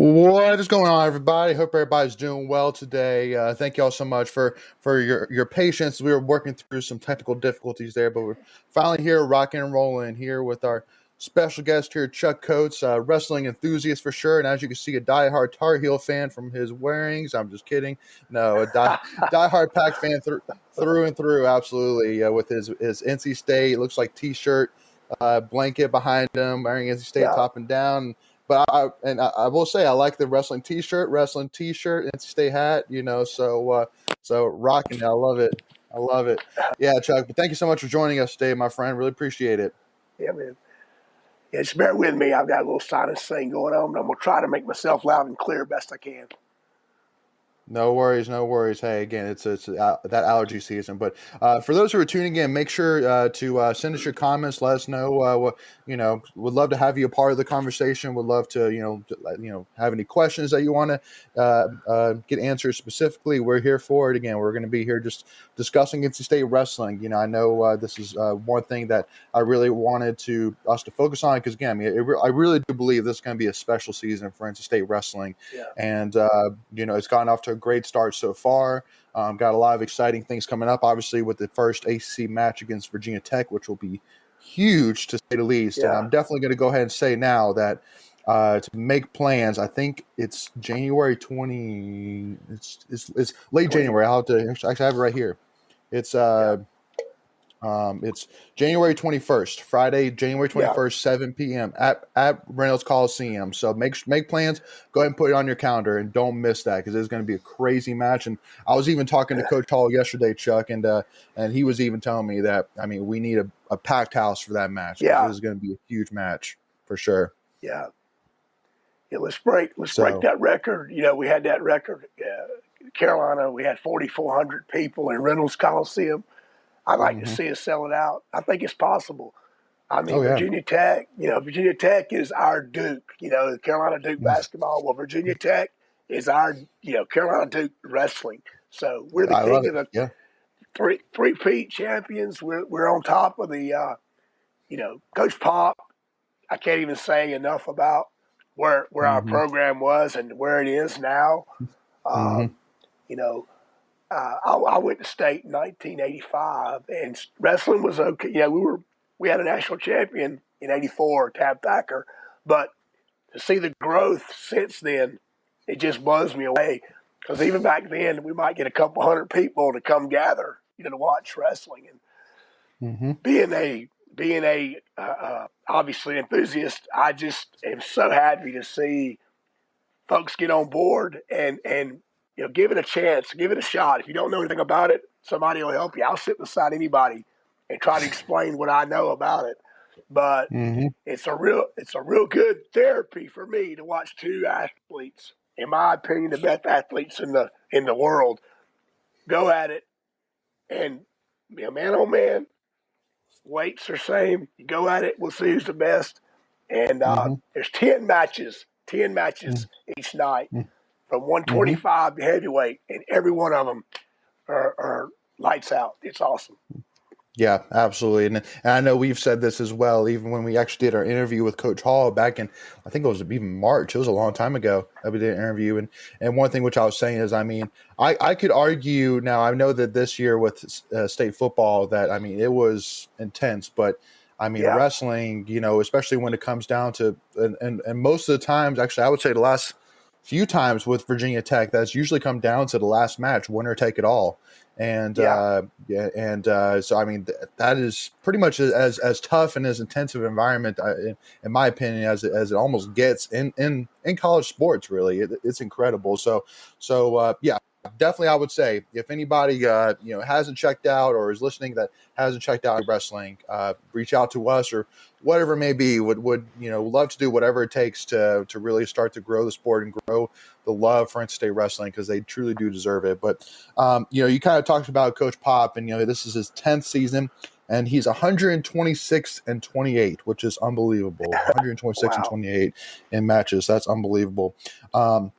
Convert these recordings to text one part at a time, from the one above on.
What is going on, everybody? Hope everybody's doing well today. Thank you all so much for your patience. We were working through some technical difficulties there, but we're finally here, rocking and rolling here with our special guest here, Chuck Coates, wrestling enthusiast for sure. And as you can see, a diehard Tar Heel fan from his wearings. I'm just kidding. No, a diehard Pack fan through and through, absolutely. With his NC State, looks like T-shirt, blanket behind him, wearing NC State top and down. But I will say I like the wrestling T-shirt, NC State hat, so rocking it. I love it. Yeah, Chuck. But thank you so much for joining us today, my friend. Really appreciate it. Yeah, man. Yeah, just bear with me. I've got a little sinus thing going on. I'm gonna try to make myself loud and clear best I can. No worries. Hey, again, it's that allergy season. But for those who are tuning in, make sure to send us your comments. Let us know what Would love to have you a part of the conversation. Would love to have any questions that you want to get answers specifically. We're here for it. Again, we're going to be here just discussing NC State wrestling. I know this is one thing that I really wanted us to focus on because again, I really do believe this is going to be a special season for NC State wrestling, and it's gotten off to a great start so far. Got a lot of exciting things coming up, obviously, with the first ACC match against Virginia Tech, which will be huge to say the least. Yeah. And I'm definitely going to go ahead and say now that to make plans, I think it's January 20. It's late January. I'll have to actually have it right here. It's January 21st, Friday, January 21st, 7 p.m. at Reynolds Coliseum. So make plans. Go ahead and put it on your calendar and don't miss that because it's going to be a crazy match. And I was even talking to Coach Hall yesterday, Chuck, and he was even telling me that, we need a packed house for that match. Yeah. This is going to be a huge match for sure. Yeah. Yeah, let's break that record. We had that record. Carolina, we had 4,400 people in Reynolds Coliseum. I'd like to see us sell it out. I think it's possible. Virginia Tech, Virginia Tech is our Duke, Carolina Duke basketball. Well, Virginia Tech is our, Carolina Duke wrestling. So we're the king of the three-peat champions. We're on top of the, Coach Pop. I can't even say enough about where our program was and where it is now. I went to state in 1985, and wrestling was okay. We had a national champion in '84, Tab Thacker, but to see the growth since then, it just blows me away. Because even back then, we might get a couple hundred people to come gather, to watch wrestling. And being a obviously enthusiast, I just am so happy to see folks get on board and give it a chance, give it a shot. If you don't know anything about it, somebody will help you. I'll sit beside anybody and try to explain what I know about it. But it's a real good therapy for me to watch two athletes, in my opinion, the best athletes in the world, go at it and be a man on man. Weights are same. You go at it. We'll see who's the best. And there's 10 matches each night. From 125 to heavyweight, and every one of them are lights out. It's awesome. Yeah, absolutely. And I know we've said this as well, even when we actually did our interview with Coach Hall back in, I think it was even March. It was a long time ago that we did an interview. And one thing which I was saying is, I could argue now, I know that this year with state football that, it was intense, but wrestling, especially when it comes down to, and most of the times, actually, I would say the last few times with Virginia Tech, that's usually come down to the last match, winner take it all. And so that is pretty much as tough and as intensive environment, in my opinion, as it almost gets in college sports. Really, it's incredible. So definitely, I would say if anybody hasn't checked out or is listening that hasn't checked out wrestling, reach out to us or whatever it may be. Would love to do whatever it takes to really start to grow the sport and grow the love for NC State wrestling because they truly do deserve it. But you kind of talked about Coach Pop, and this is his 10th season, and he's 126-28, which is unbelievable. 126-28 in matches. That's unbelievable. And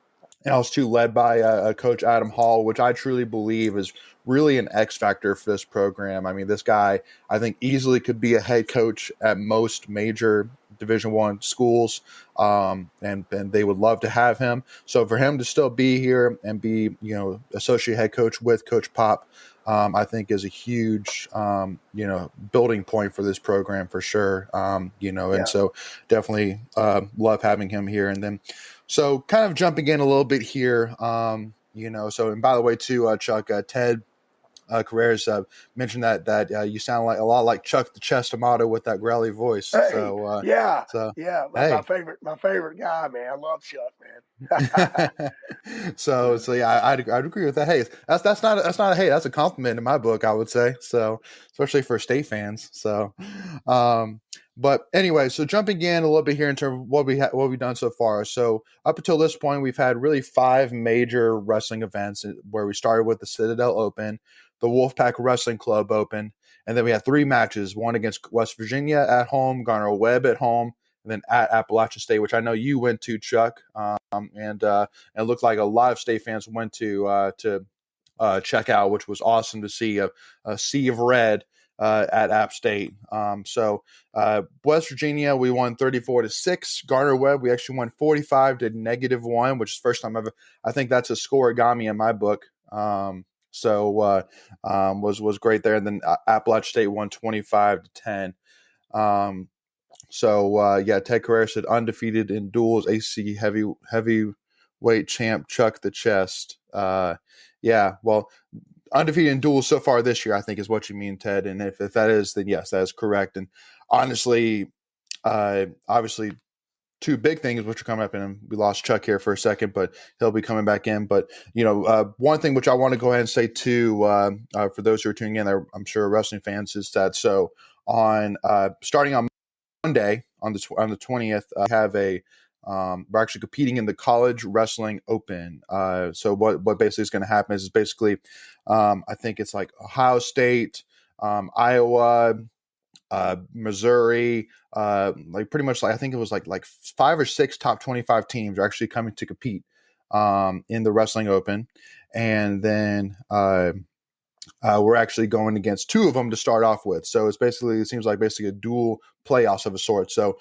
I was too led by Coach Adam Hall, which I truly believe is really an X factor for this program. This guy, I think, easily could be a head coach at most major Division I schools, and they would love to have him. So for him to still be here and be, associate head coach with Coach Pop, I think is a huge, building point for this program for sure. And so definitely love having him here. And then, so kind of jumping in a little bit here, so, and by the way, too, Chuck, Ted Carreras mentioned that you sound like a lot like Chuck the Chest Amato with that growly voice. Hey, So, yeah. hey. My favorite guy, man. I love Chuck, man. so yeah, I'd agree with that. Hey, that's not a hey, that's a compliment in my book, I would say. So, especially for state fans. So, but anyway, so jumping in a little bit here in terms of what we've done so far. So up until this point, we've had really 5 major wrestling events where we started with the Citadel Open, the Wolfpack Wrestling Club Open, and then we had 3 matches: one against West Virginia at home, Garner Webb at home, and then at Appalachian State, which I know you went to, Chuck, and it looked like a lot of state fans went to check out, which was awesome to see a sea of red at App State. So West Virginia, we won 34-6. Garner Webb, we actually won 45 to -1, which is the first time ever. I think that's a scoregami in my book. So was great there. And then Appalachian State won 25-10. So Ted Carrera said undefeated in duels, AC heavyweight champ Chuck the Chest. Well, undefeated in duels so far this year, I think is what you mean, Ted. And if that is, then yes, that is correct. And honestly, obviously, 2 big things which are coming up, and we lost Chuck here for a second, but he'll be coming back in. But one thing which I want to go ahead and say too, for those who are tuning in, I'm sure wrestling fans, is that so on starting on Monday on the 20th, I have we're actually competing in the College Wrestling Open. So what basically is going to happen is basically, I think it's like Ohio State, Iowa, Missouri, like pretty much like I think it was like 5 or 6 top 25 teams are actually coming to compete in the Wrestling Open, and then we're actually going against 2 of them to start off with. So it seems like basically a dual playoffs of a sort. So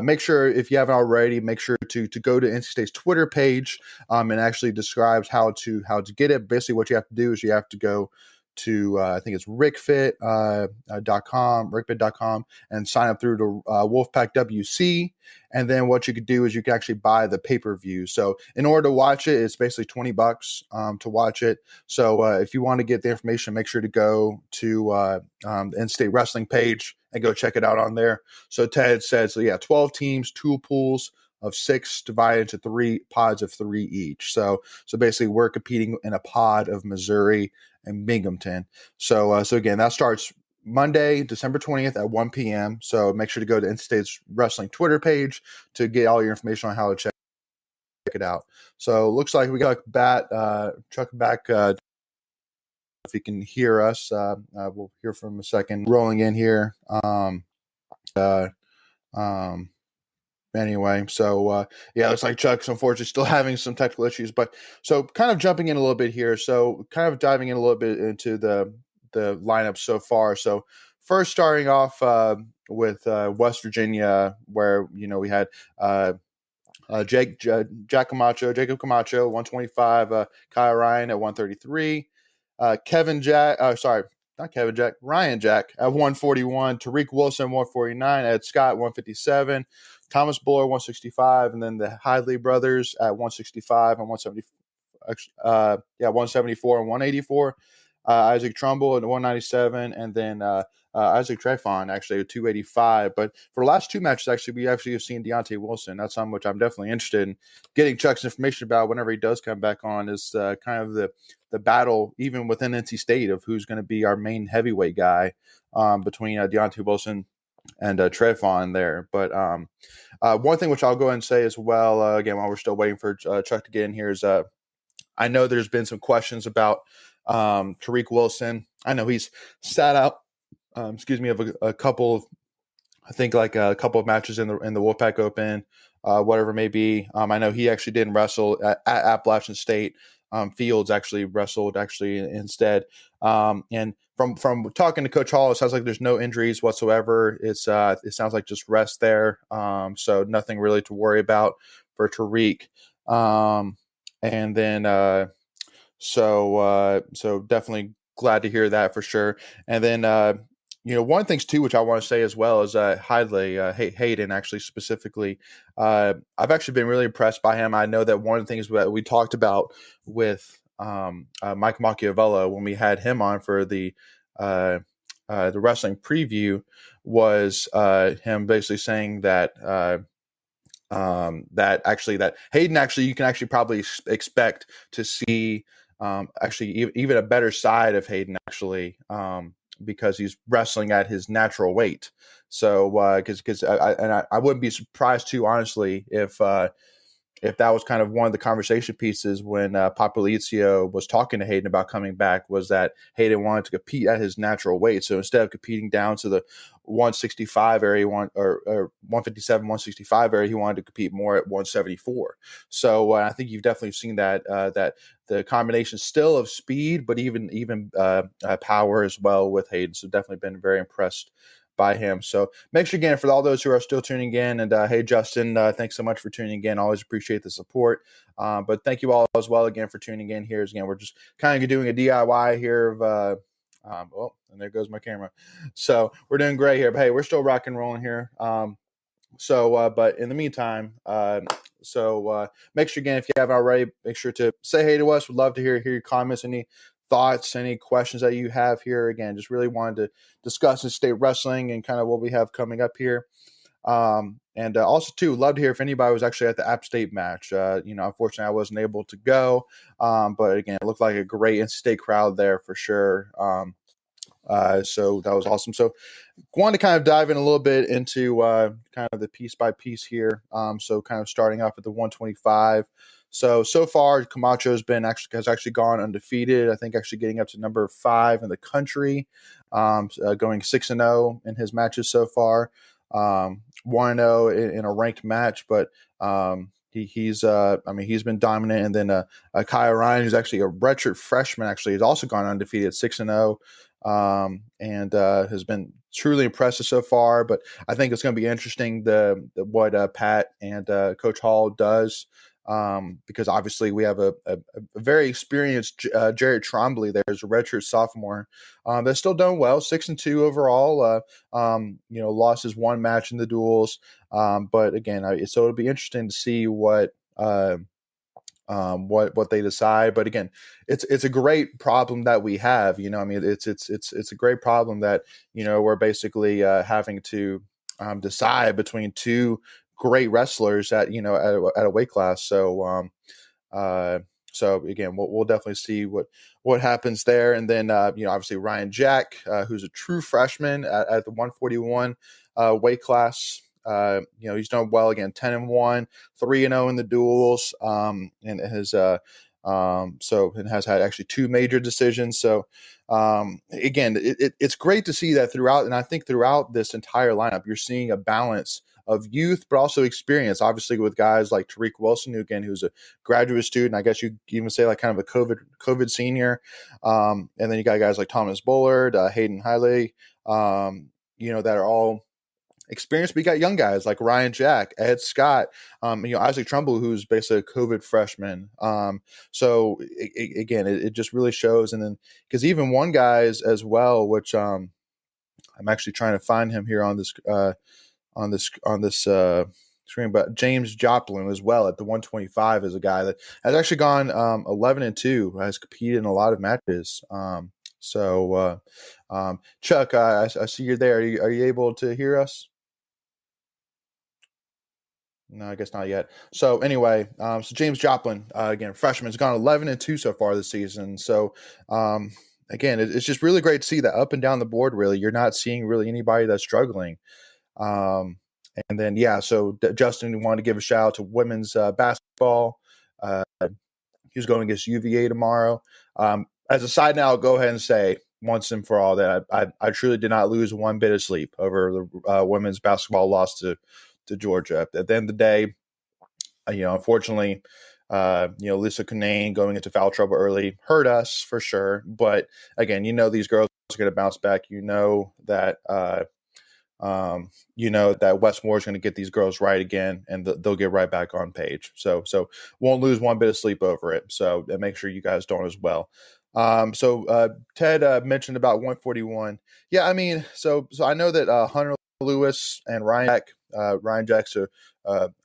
make sure, if you haven't already, make sure to go to NC State's Twitter page and actually describes how to get it. Basically what you have to do is you have to go to I think it's rickfit.com and sign up through to Wolfpack WC. And then what you could do is you can actually buy the pay-per-view. So in order to watch it, it's basically $20 to watch it. So if you want to get the information, make sure to go to the NC State Wrestling page and go check it out on there. So Ted said, 12 teams, 2 pools of 6 divided into 3 pods of 3 each. So basically we're competing in a pod of Missouri and Binghamton. So again, that starts Monday, December 20th at 1 p.m. So make sure to go to NC State's Wrestling Twitter page to get all your information on how to check it out. So looks like we got Chuck back. If you can hear us, we'll hear from a second. Rolling in here. Anyway, so looks like Chuck's unfortunately still having some technical issues, but so kind of jumping in a little bit here. So kind of diving in a little bit into the lineup so far. So first starting off with West Virginia, where we had Jacob Camacho, 125, Kyle Ryan at 133, Ryan Jack at 141, Tariq Wilson 149, Ed Scott 157, Thomas Buller 165, and then the Hidley brothers at 165 and 174 and 184. Isaac Trumbull at 197, and then Isaac Trefon actually at 285. But for the last 2 matches, actually, we actually have seen Deontay Wilson. That's something which I'm definitely interested in getting Chuck's information about whenever he does come back on, is kind of the battle, even within NC State, of who's going to be our main heavyweight guy between Deontay Wilson and Trefon there. But one thing which I'll go ahead and say as well, again, while we're still waiting for Chuck to get in here, is I know there's been some questions about Tariq Wilson. I know he's sat out, of a couple of, I think like a couple of matches in the Wolfpack Open, whatever it may be. I know he actually didn't wrestle at Appalachian State Fields actually wrestled instead. And from talking to Coach Hall, it sounds like there's no injuries whatsoever. It sounds like just rest there. So nothing really to worry about for Tariq. And then so definitely glad to hear that for sure. And then one of the things too, which I want to say as well is Hayden actually specifically. I've actually been really impressed by him. I know that one of the things that we talked about with Mike Macchiavello when we had him on for the wrestling preview was him basically saying that that Hayden you can actually probably expect to see even a better side of Hayden because he's wrestling at his natural weight. So because I wouldn't be surprised too, honestly, if that was kind of one of the conversation pieces when Popolizio was talking to Hayden about coming back, was that Hayden wanted to compete at his natural weight. So instead of competing down to the 165 area, or 157, 165 area, he wanted to compete more at 174. So I think you've definitely seen that the combination still of speed, but even power as well with Hayden. So definitely been very impressed by him. So make sure, again, for all those who are still tuning in, and hey, Justin, thanks so much for tuning in. Always appreciate the support. But thank you all as well again for tuning in here. Again, we're just kind of doing a DIY here of and there goes my camera. So we're doing great here, but hey, we're still rock and rolling here. But in the meantime, make sure, again, if you haven't already, make sure to say hey to us. We'd love to hear your comments, any thoughts, any questions that you have here. Again, just really wanted to discuss NC State wrestling and kind of what we have coming up here. And also too, love to hear if anybody was actually at the App State match. Unfortunately I wasn't able to go. But again, it looked like a great NC State crowd there for sure. So that was awesome. So wanted to kind of dive in a little bit into kind of the piece by piece here. So kind of starting off at the 125. So far, Camacho has actually gone undefeated. I think actually getting up to number 5 in the country, going 6-0 in his matches so far. 1-0 in a ranked match, but he's been dominant. And then Kai Ryan, who's actually a redshirt freshman, actually has also gone undefeated, 6-0, and has been truly impressive so far. But I think it's going to be interesting what Pat and Coach Hall does. Because obviously we have a very experienced Jared Trombley. There's a redshirt sophomore that's still done well, 6-2 overall. Lost his one match in the duels, but again, so it'll be interesting to see what they decide. But again, it's a great problem that we have. It's a great problem that we're basically having to decide between two great wrestlers at a weight class. So again, we'll definitely see what happens there. And then obviously Ryan Jack, who's a true freshman at the 141 weight class. He's done well, again, 10-1, 3-0 in the duels, and has had actually 2 major decisions. So again, it's great to see that throughout. And I think throughout this entire lineup, you're seeing a balance of youth, but also experience, obviously with guys like Tariq Wilson, who's a graduate student. I guess you even say like kind of a COVID senior. And then you got guys like Thomas Bullard, Hayden Hiley, that are all experienced. But you got young guys like Ryan Jack, Ed Scott, Isaac Trumbull, who's basically a COVID freshman. It just really shows. And then because even one guy as well, which I'm actually trying to find him here on this screen, but James Joplin as well at the 125 is a guy that has actually gone 11-2, has competed in a lot of matches. Chuck, I see you're there. Are you able to hear us? No, I guess not yet. So anyway, so James Joplin, again, freshman, has gone 11-2 so far this season. So again, it's just really great to see that up and down the board. Really, you're not seeing really anybody that's struggling. And then, Justin wanted to give a shout out to women's basketball. He's going against UVA tomorrow. As a side note, I'll go ahead and say once and for all that I truly did not lose one bit of sleep over the women's basketball loss to Georgia. At the end of the day, unfortunately, Lisa Kunane going into foul trouble early hurt us for sure. But again, these girls are going to bounce back. That Wes Moore is going to get these girls right again, and they'll get right back on page. So won't lose one bit of sleep over it. So make sure you guys don't as well. Ted mentioned about 141. Yeah, I mean, so I know that Hunter Lewis and Ryan Jack's a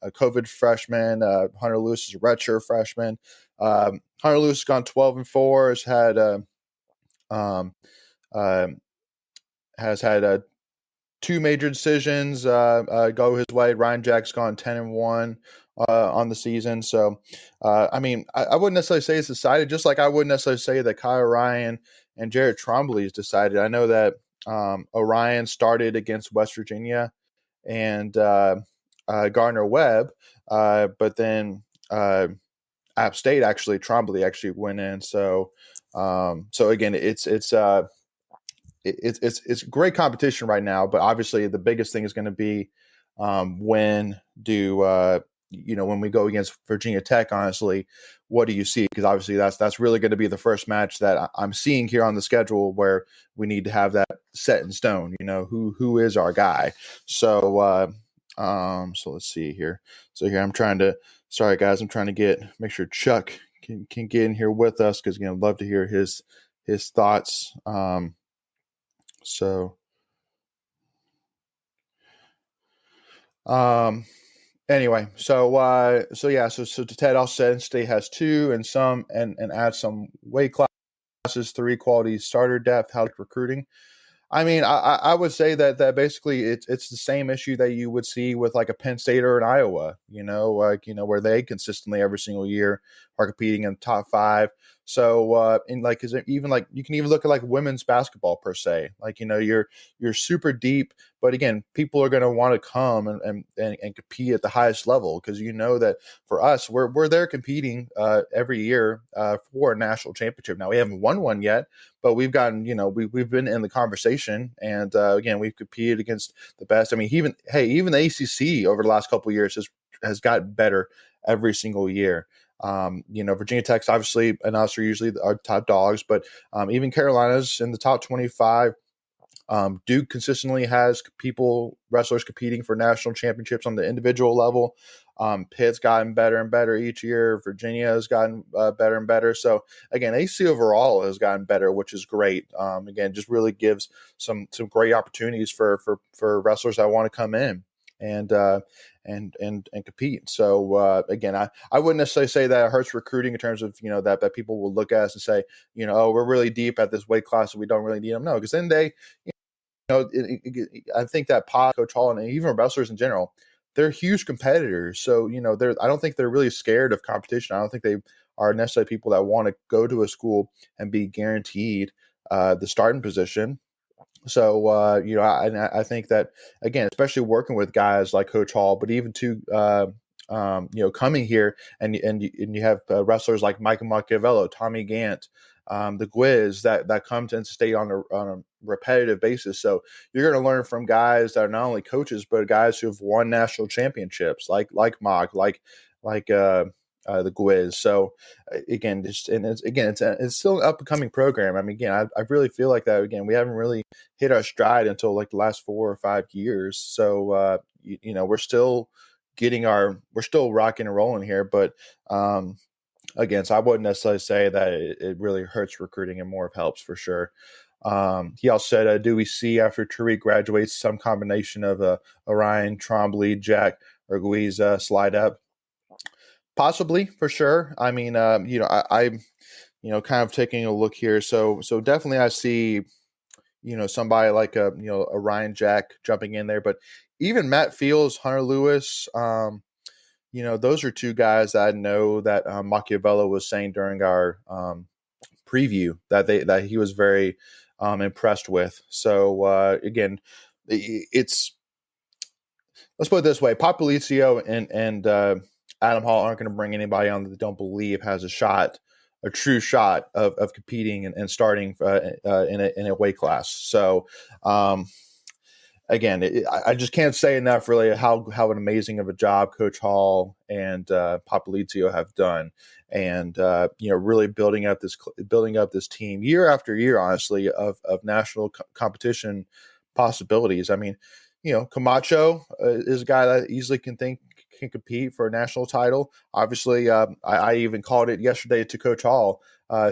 COVID freshman. Hunter Lewis is a redshirt freshman. Hunter Lewis has gone 12-4. Has had two major decisions go his way. Ryan Jack's gone 10-1 on the season. So, I wouldn't necessarily say it's decided, just like I wouldn't necessarily say that Kyle Ryan and Jared Trombley is decided. I know that Orion started against West Virginia and Gardner Webb, but then App State Trombley actually went in. So again, it's great competition right now, but obviously the biggest thing is going to be when we go against Virginia Tech. Honestly, what do you see? Because obviously that's really going to be the first match that I'm seeing here on the schedule where we need to have that set in stone. Who is our guy? So let's see here. So here I'm trying to. Sorry guys, I'm trying to make sure Chuck can get in here with us because I'd love to hear his thoughts. Anyway, so Ted also said State has two and add some weight classes, 3 quality starter depth, how recruiting. I mean, I would say that basically it's the same issue that you would see with like a Penn State or an Iowa, where they consistently every single year are competing in the top 5. So, is it even like you can even look at like women's basketball per se, like, you're super deep, but again, people are going to want to come and compete at the highest level because that for us, we're there competing every year for a national championship. Now we haven't won one yet, but we've gotten, we've been in the conversation, and again, we've competed against the best. I mean, even the ACC over the last couple of years has gotten better every single year. Virginia Tech's obviously and us are usually our top dogs, but even Carolina's in the top 25. Duke consistently has wrestlers competing for national championships on the individual level. Pitt's gotten better and better each year. Virginia has gotten better and better. So again, AC overall has gotten better, which is great. Again, just really gives some great opportunities for wrestlers that want to come in and compete. So again, I wouldn't necessarily say that it hurts recruiting in terms of that people will look at us and say oh, we're really deep at this weight class, so we don't really need them. No, because then they I think that Coach Hall and even wrestlers in general, they're huge competitors. So I don't think they're really scared of competition. I don't think they are necessarily people that want to go to a school and be guaranteed the starting position. So, I think that, again, especially working with guys like Coach Hall, but even coming here and you have wrestlers like Michael Machiavello, Tommy Gant, the Gwiz that come to NC State on a repetitive basis. So you're going to learn from guys that are not only coaches, but guys who have won national championships like Mock, like the Gwiz. So again, it's still an up and coming program. I mean, again, I really feel like that. Again, we haven't really hit our stride until like the last 4 or 5 years. So we're still we're still rocking and rolling here, but again, so I wouldn't necessarily say that it really hurts recruiting and more helps for sure. He also said, do we see after Tariq graduates some combination of Orion, Trombley, Jack, or Guiz slide up? Possibly, for sure. I mean, I'm kind of taking a look here. So definitely I see, somebody like a Ryan Jack jumping in there, but even Matt Fields, Hunter Lewis, those are two guys that I know that Machiavello was saying during our preview that he was very impressed with. So again, let's put it this way: Popolizio and Adam Hall aren't going to bring anybody on that they don't believe has a true shot of competing and starting in a weight class. So again, I just can't say enough really how an amazing of a job Coach Hall and Popolizio have done, and really building up this team year after year, honestly, of national competition possibilities. I mean, Camacho is a guy that easily can compete for a national title. Obviously, I even called it yesterday to Coach Hall,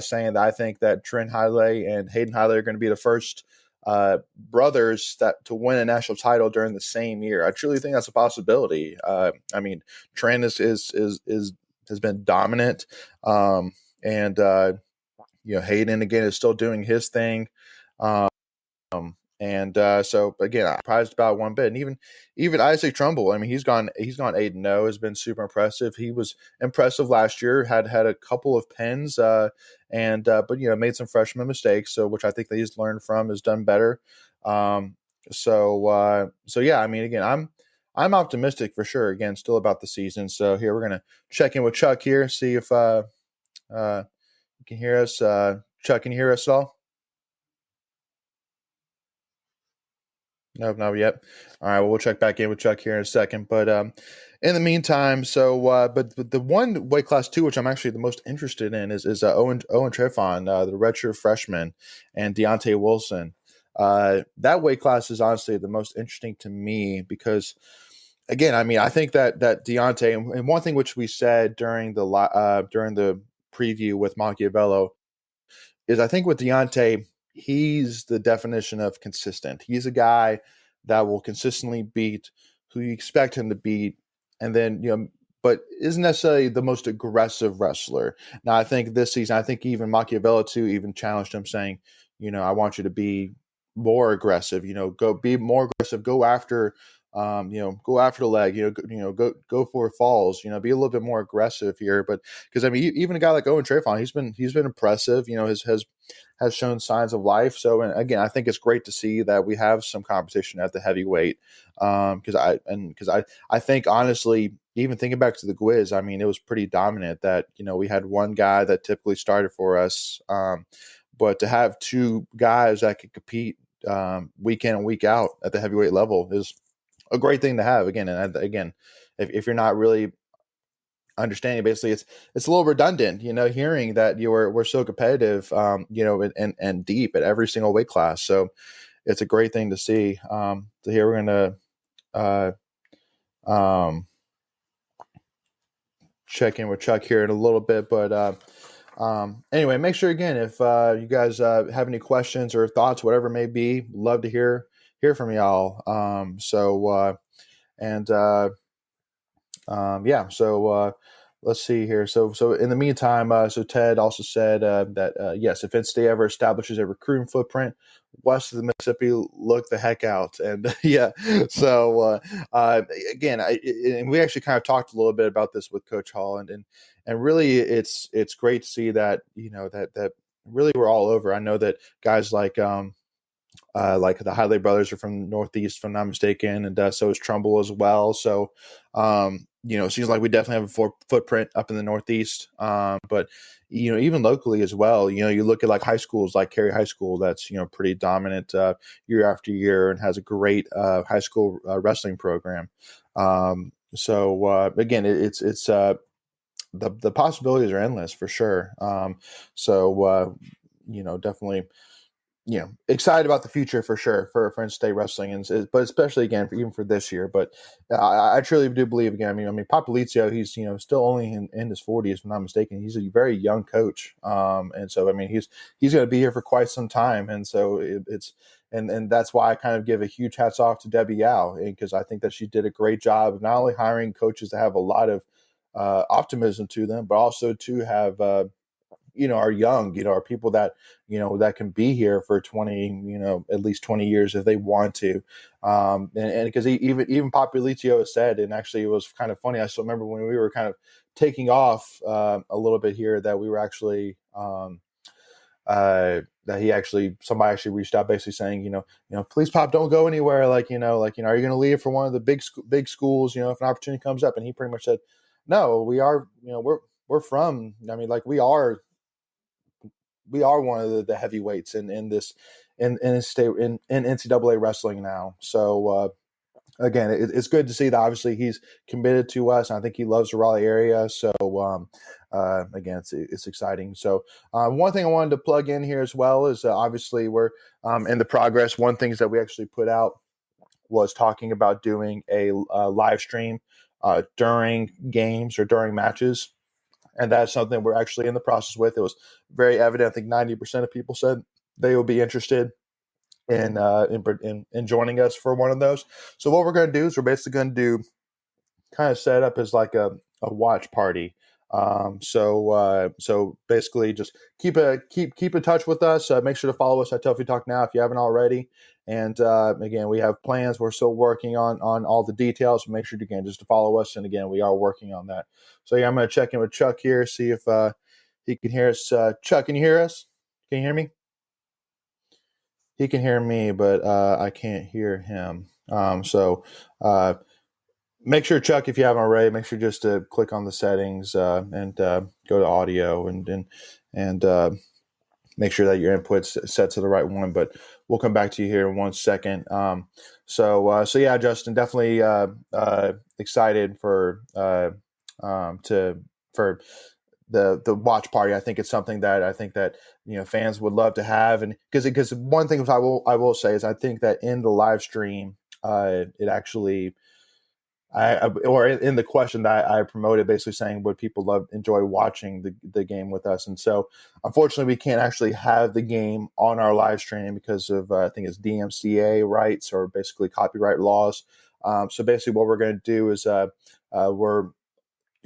saying that I think that Trent Hiley and Hayden Hiley are going to be the first brothers that to win a national title during the same year. I truly think that's a possibility. I mean, Trent is has been dominant, and Hayden again is still doing his thing. Um, and so again, I'm surprised about one bit. And even Isaac Trumbull, I mean, he's gone 8-0, has been super impressive. He was impressive last year, had a couple of pins, and but made some freshman mistakes, so which I think that he's learned from, has done better. Um, so yeah, I mean, again, I'm optimistic for sure. Again, still about the season. So here we're gonna check in with Chuck here, see if you can hear us. Chuck, can you hear us at all? Nope, not yet. All right, well, we'll check back in with Chuck here in a second. But in the meantime, but the one weight class too, which I'm actually the most interested in, is Owen Trefon, the redshirt freshman, and Deontay Wilson. That weight class is honestly the most interesting to me because, again, I mean, I think that Deontay, and one thing which we said during the preview with Machiavello is I think with Deontay, he's the definition of consistent. He's a guy that will consistently beat who you expect him to beat, and then but isn't necessarily the most aggressive wrestler. Now, I think this season, I think even Machiavello too even challenged him, saying, I want you to be more aggressive. Go be more aggressive. Go after. Go after the leg. Go for falls. Be a little bit more aggressive here. But because I mean, even a guy like Owen Trefon, he's been impressive. Has shown signs of life. So, and again, I think it's great to see that we have some competition at the heavyweight. Because I think honestly, even thinking back to the Gwiz, I mean, it was pretty dominant that we had one guy that typically started for us, but to have two guys that could compete week in and week out at the heavyweight level is a great thing to have. Again, and again, if you're not really understanding, basically it's a little redundant, hearing that we're so competitive, and deep at every single weight class. So it's a great thing to see. So here we're gonna check in with Chuck here in a little bit, but anyway, make sure again if you guys have any questions or thoughts, whatever it may be, love to hear from y'all. And yeah, so let's see here. So in the meantime, so Ted also said that yes, if NC State ever establishes a recruiting footprint west of the Mississippi, look the heck out. And yeah, so again, and we actually kind of talked a little bit about this with Coach Hall, and really, it's great to see that that really we're all over. I know that guys like the Hiley brothers are from Northeast, if I'm not mistaken, and so is Trumbull as well. So, it seems like we definitely have a footprint up in the Northeast, but even locally as well. You look at like high schools, like Cary High School, that's pretty dominant year after year and has a great high school wrestling program. Again, it's the possibilities are endless for sure. Definitely excited about the future for sure for NC State wrestling, but especially again even for this year. But I truly do believe again. I mean, Popolizio, he's still only in his 40s, if I'm not mistaken. He's a very young coach, and so I mean he's going to be here for quite some time, and so and that's why I kind of give a huge hats off to Debbie Yao, because I think that she did a great job of not only hiring coaches that have a lot of optimism to them, but also to have are young, are people that, that can be here for 20, at least 20 years if they want to. And because even Popolizio has said, and actually it was kind of funny. I still remember when we were kind of taking off a little bit here that we were actually, somebody actually reached out basically saying, please Pop, don't go anywhere. Are you going to leave for one of the big schools, if an opportunity comes up? And he pretty much said, no, we are, we're from, I mean, like we are one of the heavyweights in in NCAA wrestling now. So again, it's good to see that obviously he's committed to us. And I think he loves the Raleigh area. So again, it's exciting. So one thing I wanted to plug in here as well is obviously we're in the progress. One things that we actually put out was talking about doing a live stream during games or during matches. And that's something we're actually in the process with. It was very evident. I think 90% of people said they would be interested in joining us for one of those. So what we're going to do is we're basically going to do kind of set up as like a watch party. So basically just keep in touch with us. Make sure to follow us at Tuffy Talk now if you haven't already. And again, we have plans. We're still working on all the details. Make sure again just to follow us. And again, we are working on that. So yeah, I'm going to check in with Chuck here, see if he can hear us. Chuck, can you hear us? Can you hear me? He can hear me, but I can't hear him. So make sure, Chuck, if you haven't already, make sure just to click on the settings and go to audio and make sure that your input's set to the right one. But we'll come back to you here in 1 second. So yeah, Justin, definitely excited for the watch party. I think it's something that fans would love to have, and because one thing I will say is I think that in the live stream, it actually. Or in the question that I promoted, basically saying would people enjoy watching the game with us, and so unfortunately we can't actually have the game on our live stream because of I think it's DMCA rights or basically copyright laws. So basically what we're going to do is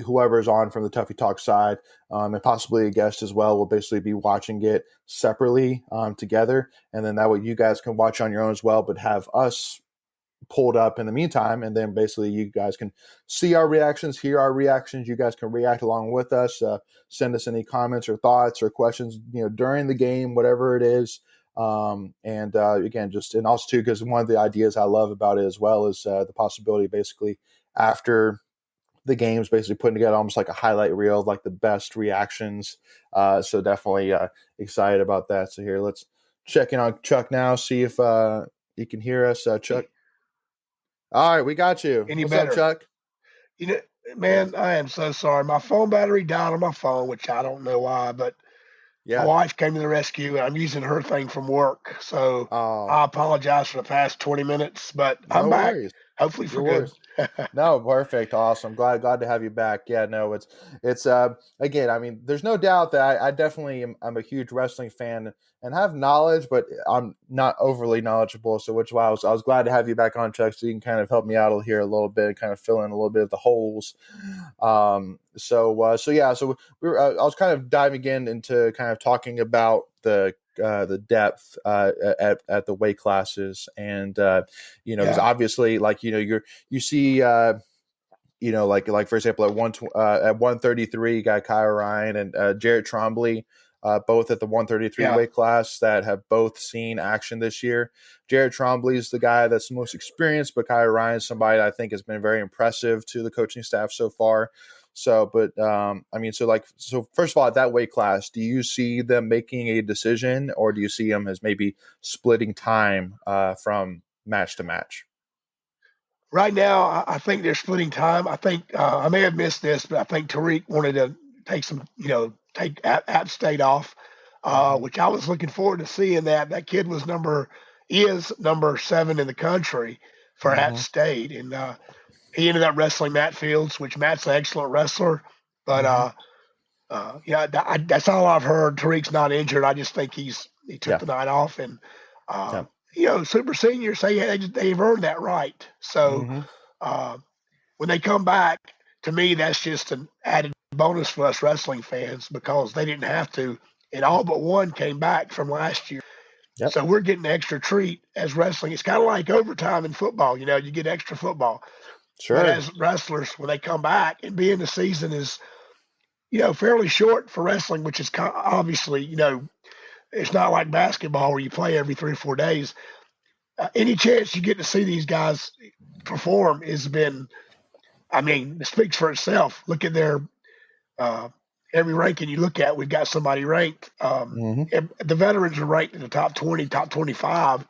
whoever's on from the Tuffy Talk side and possibly a guest as well will basically be watching it separately together, and then that way you guys can watch on your own as well, but have us pulled up in the meantime, and then basically you guys can see our reactions, hear our reactions. You guys can react along with us, send us any comments or thoughts or questions during the game, whatever it is. And again, and also too, because one of the ideas I love about it as well is the possibility basically after the games, basically putting together almost like a highlight reel of like the best reactions. So definitely excited about that. So here, let's check in on Chuck now, see if you can hear us, Chuck. All right, we got you. Any What's better? up, Chuck? Man, I am so sorry. My phone battery died on my phone, which I don't know why, but my Yeah. wife came to the rescue. I'm using her thing from work, so Oh, I apologize for the past 20 minutes, but I'm no back, worries. hopefully for No good. worries. No, perfect, awesome. Glad to have you back. Yeah, no, it's again. I mean, there's no doubt that I definitely I'm a huge wrestling fan and have knowledge, but I'm not overly knowledgeable. So, which why I was glad to have you back on, Chuck, so you can kind of help me out here a little bit and kind of fill in a little bit of the holes. So yeah, so we were. I was kind of diving into kind of talking about the depth at the weight classes, and because Yeah, obviously, like you see, like for example, at 133, you got Kyle Ryan and Jarrett Trombley, both at the 133 yeah. weight class that have both seen action this year. Jarrett Trombley is the guy that's the most experienced, but Kyle Ryan is somebody that I think has been very impressive to the coaching staff so far. So, but I mean, so first of all, at that weight class, do you see them making a decision, or do you see them as maybe splitting time from match to match? Right now, I think they're splitting time. I think I may have missed this, but I think Tariq wanted to take take App State off, Mm-hmm. which I was looking forward to seeing that. That kid is number 7 in the country for App Mm-hmm. State, and he ended up wrestling Matt Fields, which Matt's an excellent wrestler. But Mm-hmm. yeah, that's all I've heard. Tariq's not injured. I just think he took Yeah. the night off, and Yeah. super seniors say they've earned that right. So Mm-hmm. uh, when they come back, to me, that's just an added bonus for us wrestling fans because they didn't have to. And all but one came back from last year. Yep. So we're getting an extra treat as wrestling. It's kind of like overtime in football. You get extra football. But Sure. as wrestlers, when they come back and being the season is, fairly short for wrestling, which is obviously, it's not like basketball where you play every 3 or 4 days. Any chance you get to see these guys perform has been, I mean, it speaks for itself. Look at their every ranking you look at, we've got somebody ranked. Mm-hmm. The veterans are ranked in the top 20, top 25. The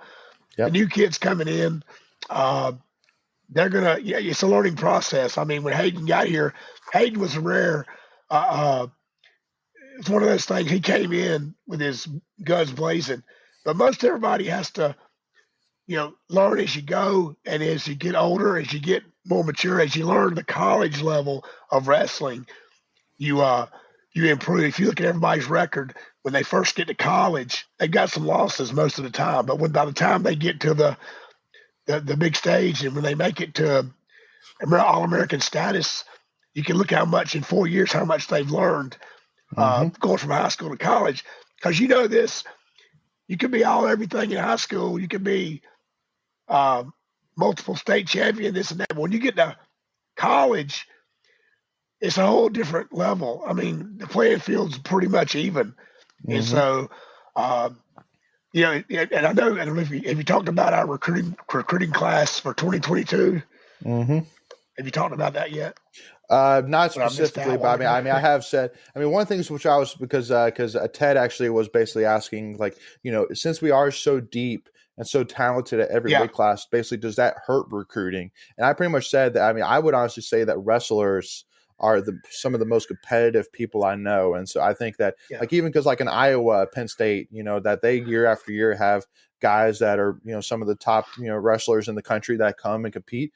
Yep. new kids coming in, they're gonna. Yeah, it's a learning process. I mean, when Hayden got here, Hayden was a rare. It's one of those things. He came in with his guns blazing, but most everybody has to, learn as you go, and as you get older, as you get more mature, as you learn the college level of wrestling, you you improve. If you look at everybody's record when they first get to college, they've got some losses most of the time, but by the time they get to the big stage and when they make it to All American status, you can look how much in 4 years how much they've learned Mm-hmm. going from high school to college. Because you know this, you can be all everything in high school. You can be multiple state champion, this and that. But when you get to college, it's a whole different level. I mean, the playing field's pretty much even. And Mm-hmm. so, and I don't know if you talked about our recruiting class for 2022. Mm-hmm. Have you talked about that yet? Not But I missed specifically, that but one. I mean, I have said. I mean, one of the things which I was because Ted actually was basically asking, like, since we are so deep and so talented at every Yeah, weight class, basically, does that hurt recruiting? And I pretty much said that. I mean, I would honestly say that wrestlers are some of the most competitive people I know, and so I think that, yeah, like, even because like in Iowa, Penn State, that they year after year have guys that are some of the top wrestlers in the country that come and compete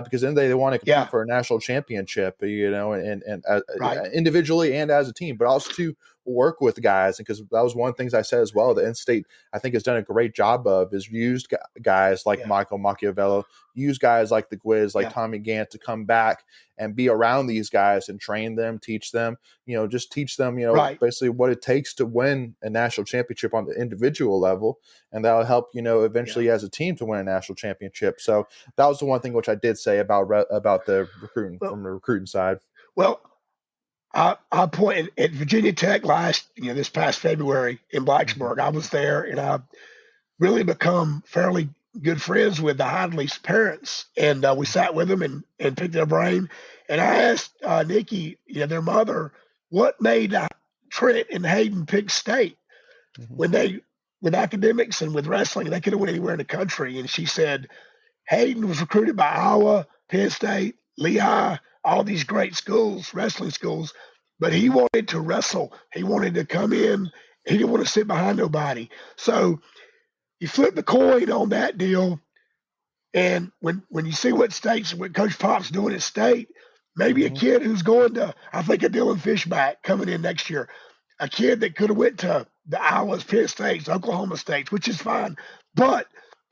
because then they want to compete yeah, for a national championship, and right. individually and as a team, but also to work with guys. And because that was one of the things I said as well, the NC State, I think, has done a great job of is used guys like Yeah, Michael Machiavello, use guys like the Gwiz, like yeah, Tommy Gant to come back and be around these guys and train them, teach them, just teach them, right. basically what it takes to win a national championship on the individual level. And that'll help, Yeah. eventually as a team to win a national championship. So that was the one thing which I did say about the recruiting Well, from the recruiting side. well, I pointed at Virginia Tech this past February in Mm-hmm. Blacksburg. I was there, and I really become fairly good friends with the Hadley's parents, and we sat with them and picked their brain. And I asked Nikki, their mother, what made Trent and Hayden pick state Mm-hmm. when they, with academics and with wrestling, they could have went anywhere in the country. And she said Hayden was recruited by Iowa, Penn State, Lehigh, all these great schools, wrestling schools, but he Mm-hmm. wanted to wrestle. He wanted to come in. He didn't want to sit behind nobody. So you flip the coin on that deal, and when you see what Coach Pop's doing at State, maybe a Mm-hmm. kid who's going to, I think of Dylan Fishback coming in next year, a kid that could have went to the Iowas, Penn States, Oklahoma States, which is fine, but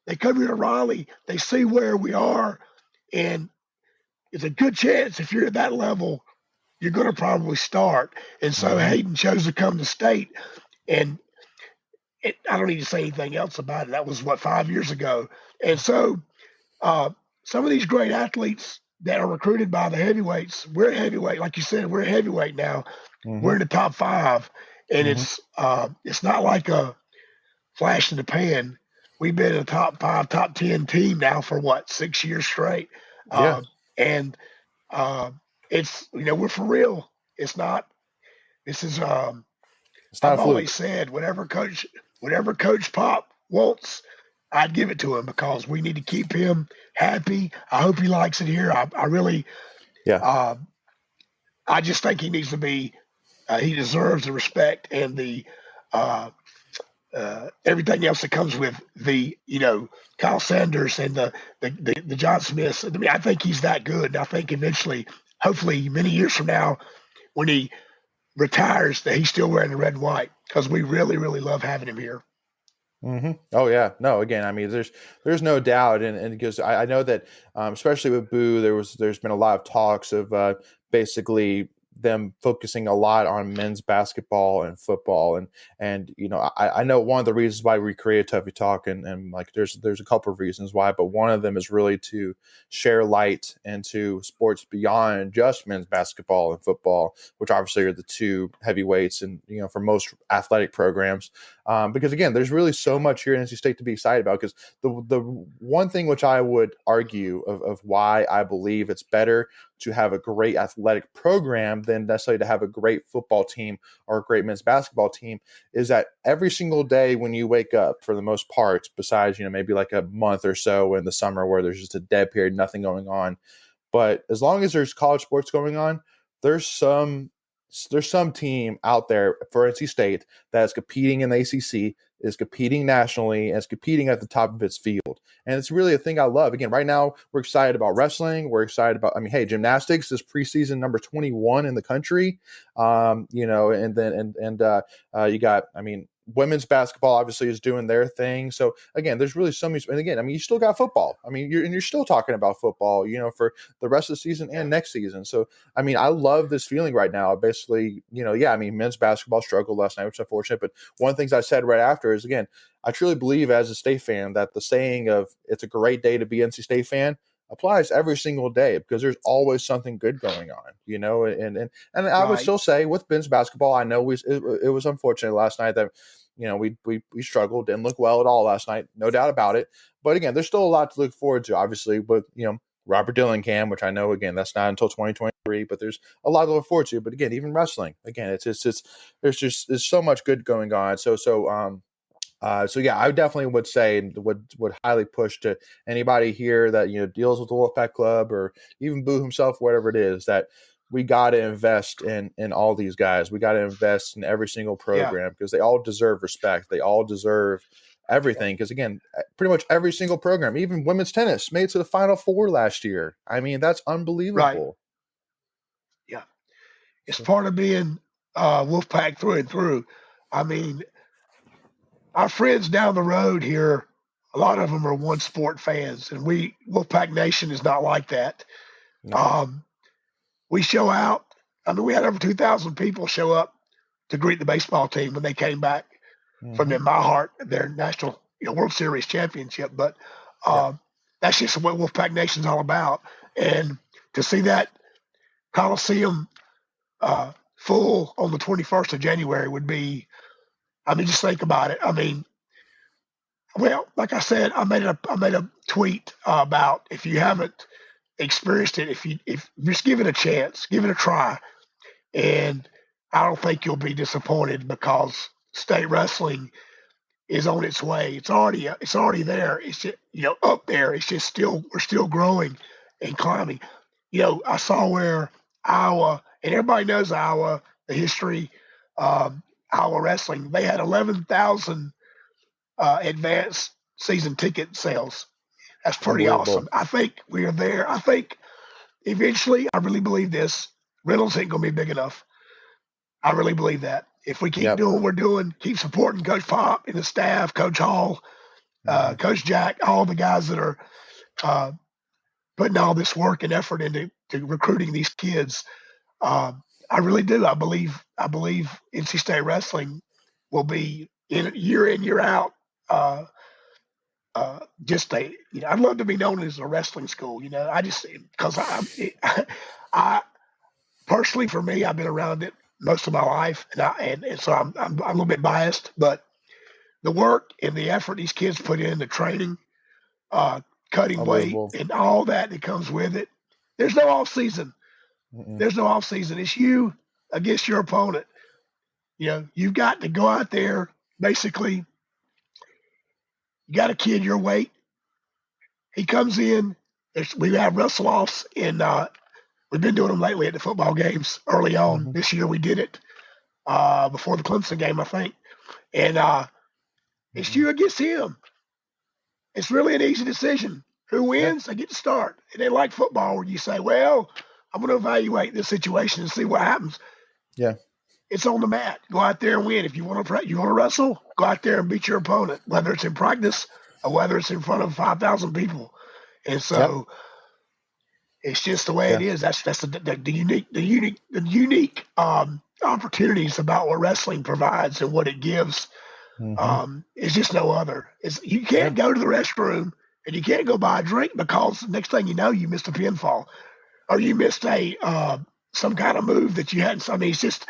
they come here to Raleigh, they see where we are, and it's a good chance if you're at that level, you're going to probably start. And so Mm-hmm. Hayden chose to come to State, and I don't need to say anything else about it. That was 5 years ago, and so uh, some of these great athletes that are recruited by the heavyweights, we're heavyweight, like you said, we're heavyweight now. Mm-hmm. We're in the top five, and Mm-hmm. it's not like a flash in the pan. We've been in the top five, top 10 team now for 6 years straight. Yeah, And uh, it's, we're for real. It's not, this is, it's not a I've fluke. always said, whatever Coach Pop wants, I'd give it to him because we need to keep him happy. I hope he likes it here. I really, Yeah. uh, I just think he needs to be, he deserves the respect and the, uh, everything else that comes with the Kyle Sanders and the John Smiths. I mean, I think he's that good. And I think eventually, hopefully, many years from now, when he retires, that he's still wearing the red and white because we really, really love having him here. Mm-hmm. Oh yeah, no. Again, I mean, there's no doubt, and because I know that, especially with Boo, there's been a lot of talks of basically them focusing a lot on men's basketball and football, and I know one of the reasons why we created Tuffy Talk, and like there's a couple of reasons why, but one of them is really to share light into sports beyond just men's basketball and football, which obviously are the two heavyweights, and for most athletic programs. Because again, there's really so much here in NC State to be excited about. Because the one thing which I would argue of why I believe it's better to have a great athletic program than necessarily to have a great football team or a great men's basketball team is that every single day when you wake up, for the most part, besides, maybe like a month or so in the summer where there's just a dead period, nothing going on. But as long as there's college sports going on, there's some team out there for NC State that is competing in the ACC, is competing nationally, and is competing at the top of its field. And it's really a thing I love. Again, right now we're excited about wrestling. We're excited about, hey, gymnastics is preseason number 21 in the country. And then you got, women's basketball obviously is doing their thing. So again, there's really so many. And again, you still got football. You're still talking about football, for the rest of the season and next season. So I love this feeling right now. Basically, men's basketball struggled last night, which is unfortunate. But one of the things I said right after is, again, I truly believe as a State fan that the saying of "it's a great day to be NC State fan" applies every single day, because there's always something good going on, and I would still say with men's basketball, I know it was unfortunate last night that, we struggled, didn't look well at all last night, no doubt about it. But again, there's still a lot to look forward to, obviously, with, Robert Dillingham, which I know, again, that's not until 2023, but there's a lot to look forward to. But again, even wrestling, again, there's so much good going on. So yeah, I definitely would say would highly push to anybody here that deals with the Wolfpack Club or even Boo himself, whatever it is, that we got to invest in all these guys. We got to invest in every single program, because they all deserve respect. They all deserve everything. Because again, pretty much every single program, even women's tennis, made it to the Final Four last year. That's unbelievable. Right. Yeah, it's part of being Wolfpack through and through. Our friends down the road here, a lot of them are one sport fans, and Wolfpack Nation is not like that. No. We show out. We had over 2,000 people show up to greet the baseball team when they came back from their national World Series championship. But that's just what Wolfpack Nation's all about. And to see that Coliseum full on the 21st of January would be, just think about it. Well, like I said, I made a tweet about, if you haven't experienced it, if just give it a chance, give it a try, and I don't think you'll be disappointed, because state wrestling is on its way. It's already there. It's just, up there. It's just we're still growing and climbing. I saw where Iowa, and everybody knows Iowa, the history. Iowa wrestling, they had 11,000 advanced season ticket sales. That's pretty awesome. I think we are there. I think eventually, I really believe this, Reynolds ain't going to be big enough. I really believe that. If we keep doing what we're doing, keep supporting Coach Pop and the staff, Coach Hall, Coach Jack, all the guys that are putting all this work and effort into recruiting these kids, I really do. I believe NC State wrestling will be year in, year out. I'd love to be known as a wrestling school. Because I personally, for me, I've been around it most of my life, and so I'm a little bit biased. But the work and the effort these kids put in, the training, cutting weight, and all that comes with it. There's no off season. There's no off season. It's you against your opponent. You've got to go out there. Basically, you got a kid your weight. He comes in. We have wrestle offs, and we've been doing them lately at the football games early on. This year we did it before the Clemson game, I think. And it's you against him. It's really an easy decision. Who wins? They get to start. It ain't like football where you say, well, I'm going to evaluate this situation and see what happens. Yeah. It's on the mat. Go out there and win. If you want to wrestle, go out there and beat your opponent, whether it's in practice or whether it's in front of 5,000 people. And so it's just the way it is. That's the unique opportunities about what wrestling provides and what it gives. It's just no other. You can't go to the restroom and you can't go buy a drink, because next thing you know, you missed a pinfall or you missed some kind of move that you hadn't. It's just.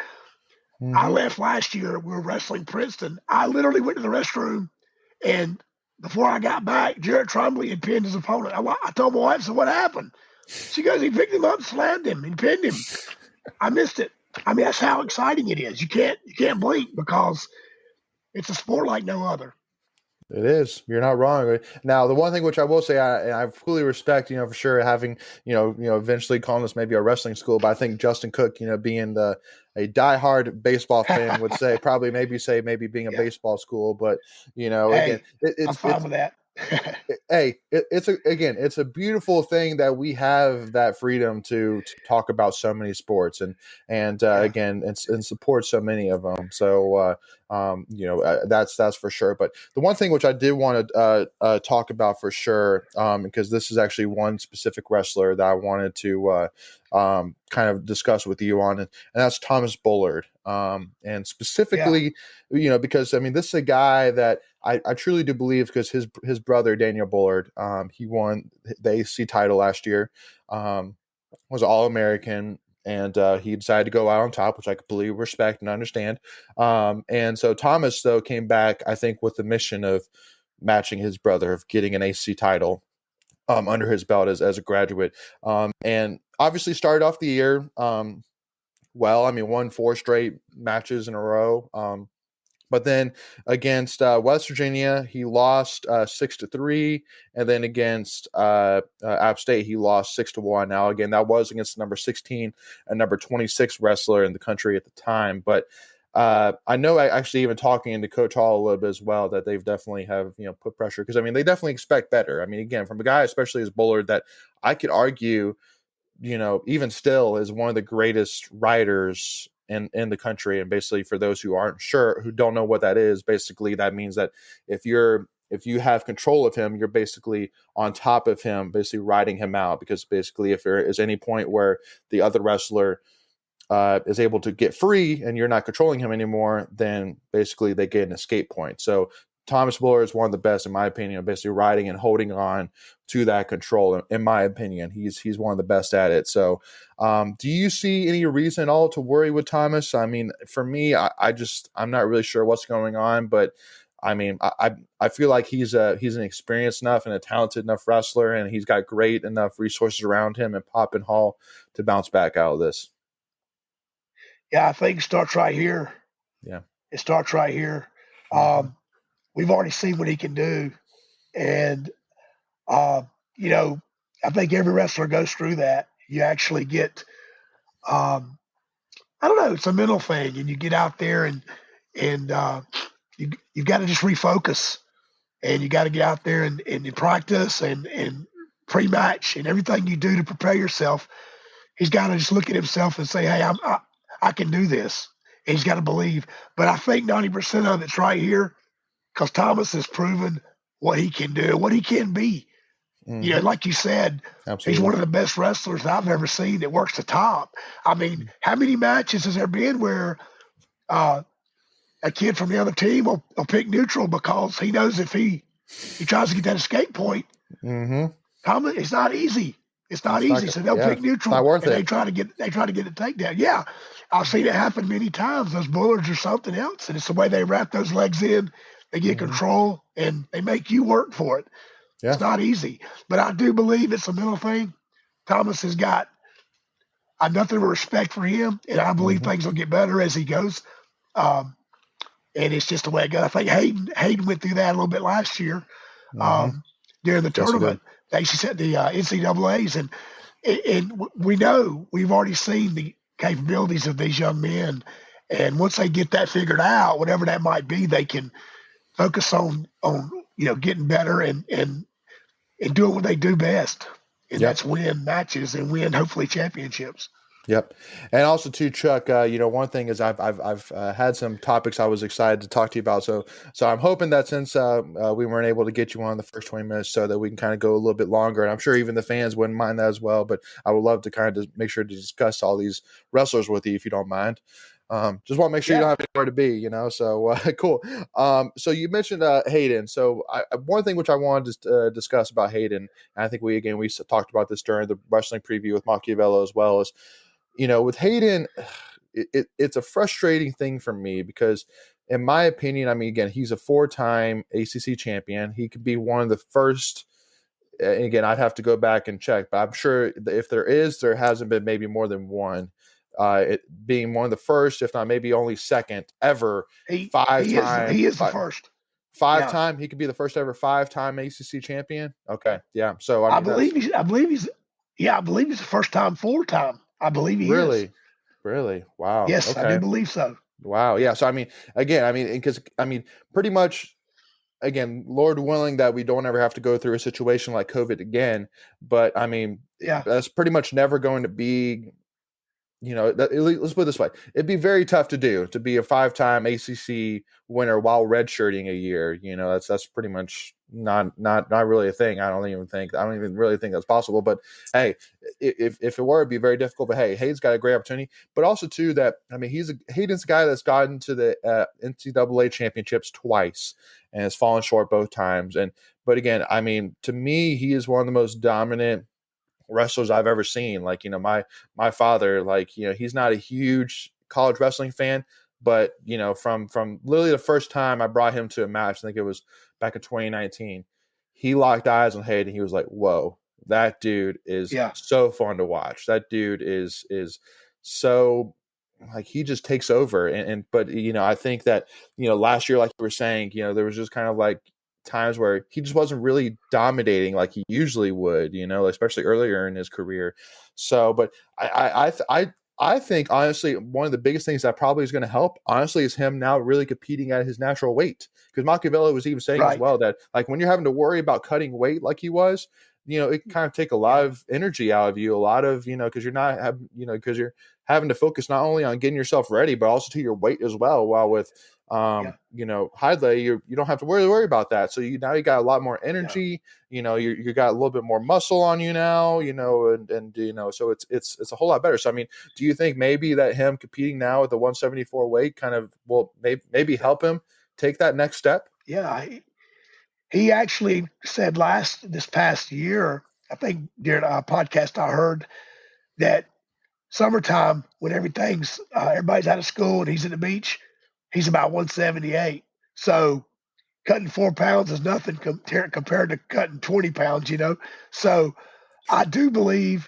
I left last year. We were wrestling Princeton. I literally went to the restroom, and before I got back, Jared Trombley had pinned his opponent. I told my wife, "So what happened?" She goes, he picked him up, slammed him, and pinned him. I missed it. I mean, that's how exciting it is. You can't blink because it's a sport like no other. It is. You're not wrong. Now, the one thing which I will say, I fully respect, for sure having, eventually calling this maybe a wrestling school, but I think Justin Cook, being a diehard baseball fan would say maybe being a Yeah. baseball school, but again, Hey, I'm fine with that. It's a beautiful thing that we have that freedom to talk about so many sports and Yeah. again and support so many of them. So that's for sure. But the one thing which I did want to talk about for sure, because this is actually one specific wrestler that I wanted to kind of discuss with you on, and that's Thomas Bullard. And specifically, because I mean, this is a guy that I truly do believe, because his brother Daniel Bullard, he won the AC title last year, was All American, and he decided to go out on top, which I completely respect and understand. And so Thomas though came back, I think, with the mission of matching his brother, of getting an AC title under his belt as a graduate, and obviously started off the year well. I mean, won 4 straight matches in a row. But then against West Virginia, he lost 6-3, and then against App State, he lost 6-1. Now, again, that was against number 16 and number 26 wrestler in the country at the time. But I know, actually, even talking to Coach Hall a little bit as well, that they've definitely have put pressure, because I mean they definitely expect better. I mean, again, from a guy especially as Bullard, that I could argue, even still is one of the greatest writers in the country. And basically, for those who aren't sure, who don't know what that is, basically that means that if you have control of him, you're basically on top of him, basically riding him out. Because basically, if there is any point where the other wrestler is able to get free and you're not controlling him anymore, then basically they get an escape point. So Thomas Bullard is one of the best, in my opinion, basically riding and holding on to that control. In my opinion, he's one of the best at it. So, do you see any reason at all to worry with Thomas? I mean, for me, I'm not really sure what's going on, but I mean, I feel like he's an experienced enough and a talented enough wrestler, and he's got great enough resources around him and Pop and Hall to bounce back out of this. Yeah, I think it starts right here. Yeah, it starts right here. mm-hmm. We've already seen what he can do, and I think every wrestler goes through that. You actually get, I don't know, it's a mental thing, and you get out there and you've got to just refocus, and you got to get out there and practice and pre-match and everything you do to prepare yourself. He's got to just look at himself and say, "Hey, I can do this." And he's got to believe. But I think 90% of it's right here, because Thomas has proven what he can do, what he can be. Mm-hmm. Like you said, Absolutely. he's one of the best wrestlers I've ever seen that works the top. I mean, how many matches has there been where a kid from the other team will pick neutral because he knows if he tries to get that escape point, mm-hmm. Thomas, it's not easy. It's not easy. So they'll pick neutral, not worth and it. they try to get the takedown. Yeah, I've seen it happen many times. Those Bullards are something else, and it's the way they wrap those legs in. They get control, and they make you work for it. Yeah. It's not easy, but I do believe it's a mental thing. Thomas has got nothing but respect for him, and I believe things will get better as he goes. And it's just the way it goes. I think Hayden went through that a little bit last year during the tournament. They said the NCAA's, and we know, we've already seen the capabilities of these young men. And once they get that figured out, whatever that might be, they can focus on getting better and doing what they do best, and that's win matches and win, hopefully, championships. Yep. And also too, Chuck, one thing is I've had some topics I was excited to talk to you about. So I'm hoping that since we weren't able to get you on the first 20 minutes, so that we can kind of go a little bit longer, and I'm sure even the fans wouldn't mind that as well, but I would love to kind of make sure to discuss all these wrestlers with you, if you don't mind. Just want to make sure you don't have anywhere to be, so cool. So you mentioned Hayden. So one thing which I wanted to discuss about Hayden, and I think we talked about this during the wrestling preview with Machiavello as well, is, with Hayden, it's a frustrating thing for me, because in my opinion, I mean, again, he's a 4-time ACC champion. He could be one of the first, again, I'd have to go back and check, but I'm sure if there hasn't been maybe more than one. It being one of the first, if not maybe only second ever, He five he is time, he is the first. five Yeah, time. He could be the first ever 5-time ACC champion. Okay, yeah. So I mean, that's I believe he's the first time 4-time. I believe he is. really, really wow. Yes, I do Okay, believe so. wow. Yeah. So I mean, again, I mean, because I mean, pretty much. Again, Lord willing that we don't ever have to go through a situation like COVID again. But I mean, Yeah, that's pretty much never going to be, let's put it this way. It'd be very tough to do to be a 5-time ACC winner while redshirting a year. That's pretty much not really a thing. I don't even really think that's possible. But hey, if it were, it'd be very difficult. But hey, Hayden's got a great opportunity. But also too that I mean, Hayden's a guy that's gotten to the NCAA championships twice and has fallen short both times. But again, I mean, to me, he is one of the most dominant wrestlers I've ever seen. Like, my father, like, he's not a huge college wrestling fan, but from literally the first time I brought him to a match, I think it was back in 2019, he locked eyes on Hayden. He was like, whoa, that dude is yeah, so fun to watch. That dude is so like he just takes over. But I think that, last year, like you were saying, there was just kind of like times where he just wasn't really dominating like he usually would, especially earlier in his career. So, but I think honestly, one of the biggest things that probably is going to help, honestly, is him now really competing at his natural weight. Because Machiavelli was even saying as right. well that like when you're having to worry about cutting weight like he was, it can kind of take a lot Yeah, of energy out of you, a lot of, because you're not because you're having to focus not only on getting yourself ready, but also to your weight as well. While with yeah, Hidlay, you don't have to worry about that. So you got a lot more yeah, energy. You got a little bit more muscle on you now. So it's a whole lot better. So I mean, do you think maybe that him competing now at the 174 weight kind of will maybe help him take that next step? yeah. He actually said this past year, I think during a podcast I heard that summertime when everybody's out of school and he's at the beach, he's about 178. So cutting 4 pounds is nothing compared to cutting 20 pounds, So I do believe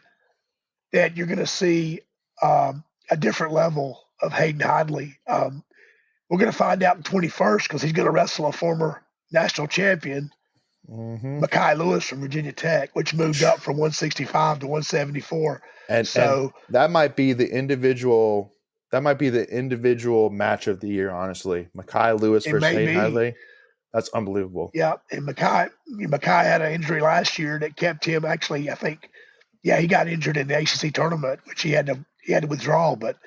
that you're going to see a different level of Hayden Hadley. We're going to find out in 21st because he's going to wrestle a former national champion, Mm-hmm. Mekhi Lewis from Virginia Tech, which moved up from 165 to 174. And So that might be the individual. That might be the individual match of the year, honestly. Mekhi Lewis it versus may Hayden be, Hadley. That's unbelievable. yeah. And Mekhi had an injury last year that kept him. Actually, I think, yeah, he got injured in the ACC tournament, which he had to withdraw. But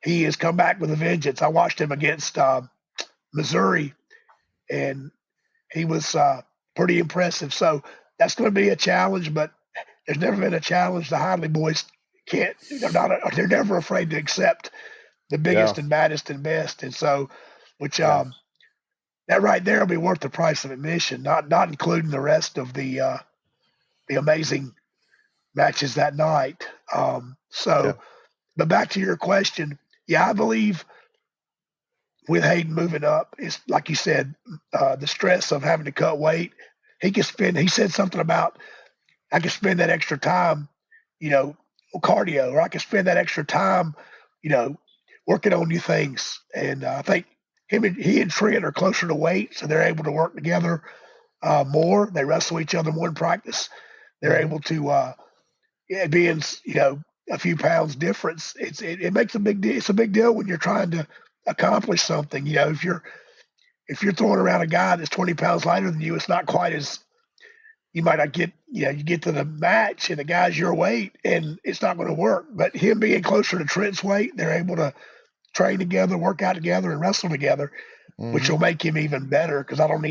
he has come back with a vengeance. I watched him against Missouri, and he was pretty impressive. So that's going to be a challenge. But there's never been a challenge the Hadley boys can't. They're never afraid to accept the Yeah, biggest and baddest and best. And so, which yeah, that right there will be worth the price of admission, not including the rest of the amazing matches that night. yeah. But back to your question, yeah, I believe with Hayden moving up, it's like you said, the stress of having to cut weight. He said something about I can spend that extra time, you know, cardio, or I can spend that extra time, you know, working on new things. And I think he and Trent are closer to weight, so they're able to work together more. They wrestle each other more in practice. They're Mm-hmm. able to, being a few pounds difference. It makes a big deal. It's a big deal when you're trying to accomplish something. If you're throwing around a guy that's 20 pounds lighter than you, it's not quite as you might not get, you get to the match and the guy's your weight and it's not going to work. But him being closer to Trent's weight, they're able to train together, work out together, and wrestle together, which Mm-hmm. will make him even better because I don't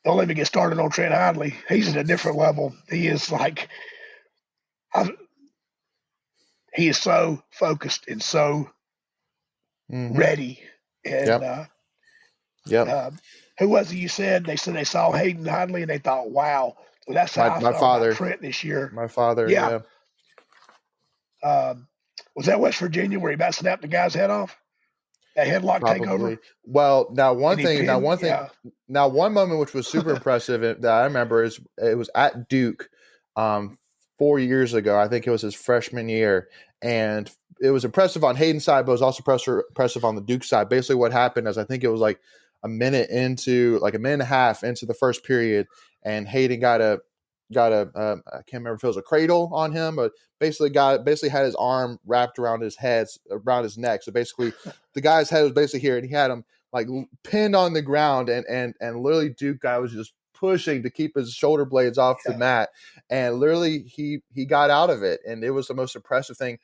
let me get started on Trent Hadley. He's at a different level. He is like, I, he is so focused and so Mm-hmm. ready. And Yep. Yep. uh, who was it you said? They said they saw Hayden Hadley and they thought, wow. Well, that's how My I my felt about father. Trent this year. My father. Yeah. Yeah. Um, was that West Virginia where he about snapped the guy's head off? That headlock takeover? Probably. Well, now And he pinned? Yeah. now one moment which was super impressive that I remember is it was at Duke. um, 4 years ago. I think it was his freshman year, and it was impressive on Hayden's side, but it was also impressive on the Duke side. Basically, what happened is I think it was like a minute and a half into the first period, and Hayden got a I can't remember if it was a cradle on him, but basically had his arm wrapped around his neck. So basically, the guy's head was basically here, and he had him like pinned on the ground, and literally Duke guy was just pushing to keep his shoulder blades off the mat, and literally he got out of it, and it was the most impressive thing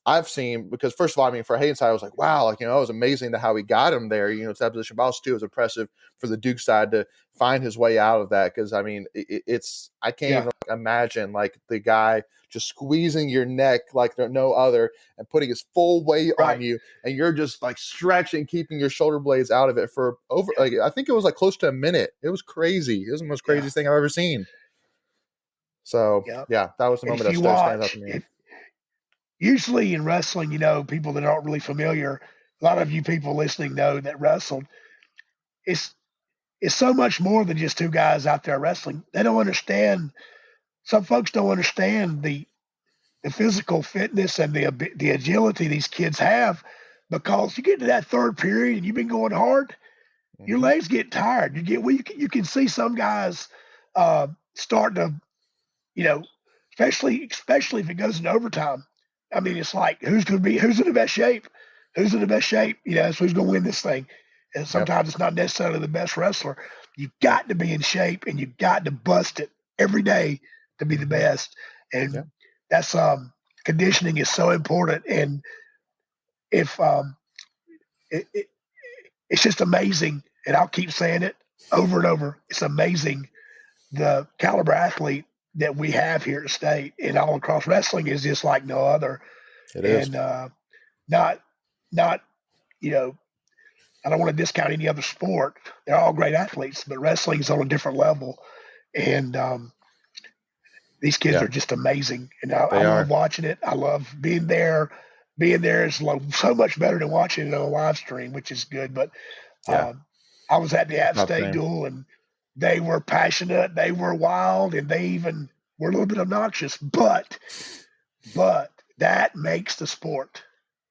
I've seen, because first of all, I mean, for Hayden's side, I was like, wow, like, it was amazing to how he got him there, to that position. But also too, it was impressive for the Duke side to find his way out of that. Cause I mean, I can't even imagine like the guy just squeezing your neck like no other and putting his full weight on you. And you're just like stretching, keeping your shoulder blades out of it for over, like, I think it was like close to a minute. It was crazy. It was the most craziest thing I've ever seen. So that was the moment that stands out to me. Usually in wrestling, people that aren't really familiar, a lot of you people listening know that wrestling is so much more than just two guys out there wrestling. They don't understand. Some folks don't understand the physical fitness and the agility these kids have, because you get to that third period and you've been going hard, your legs get tired. You can see some guys start to, especially if it goes in overtime. I mean, it's like who's in the best shape? Who's in the best shape? That's who's going to win this thing. And sometimes it's not necessarily the best wrestler. You've got to be in shape, and you've got to bust it every day to be the best. And that's conditioning is so important. And if it's just amazing, and I'll keep saying it over and over. It's amazing the caliber athlete that we have here at state and all across wrestling is just like no other. It is. Not, I don't want to discount any other sport. They're all great athletes, but wrestling is on a different level. And these kids are just amazing. And I love watching it. I love being there. Being there is so much better than watching it on a live stream, which is good. But I was at the App State duel, and they were passionate, they were wild, and they even were a little bit obnoxious. But that makes the sport.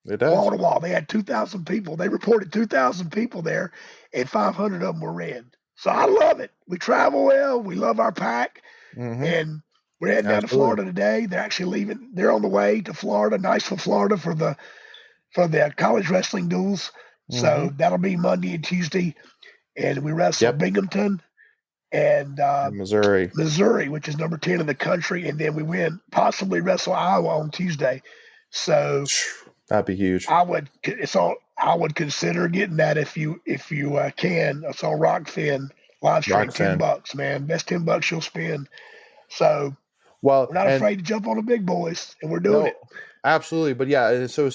It does. Wall to wall. They had 2,000 people. They reported 2,000 people there, and 500 of them were red. So I love it. We travel well. We love our pack. And we're heading down to Florida today. They're actually leaving. They're on the way to Florida, Niceville, Florida, for the college wrestling duels. So that'll be Monday and Tuesday. And we wrestle Binghamton and Missouri, which is number 10 in the country. And then we possibly wrestle Iowa on Tuesday. So that'd be huge. I would consider getting that if you can. It's on Rockfin live stream. $10, man. Best $10 you'll spend. So we're not afraid to jump on the big boys, and we're doing it. Absolutely. But so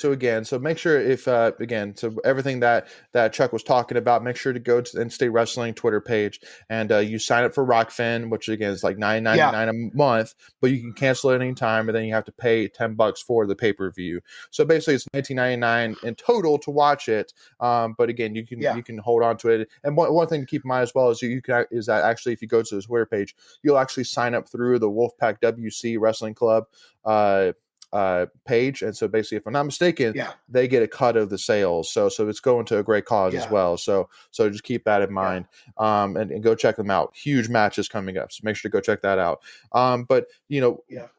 make sure so everything that Chuck was talking about, make sure to go to the NC State Wrestling Twitter page, and you sign up for Rockfin, which again is like $9.99 a month, but you can cancel it anytime, and then you have to pay $10 for the pay-per-view. So basically it's $19.99 in total to watch it. But again, you can hold on to it. And one thing to keep in mind as well is is that actually if you go to the Twitter page, you'll actually sign up through the Wolfpack WC Wrestling Club page, and so basically, if I'm not mistaken, they get a cut of the sales. So it's going to a great cause as well. So just keep that in mind, and go check them out. Huge matches coming up, so make sure to go check that out. But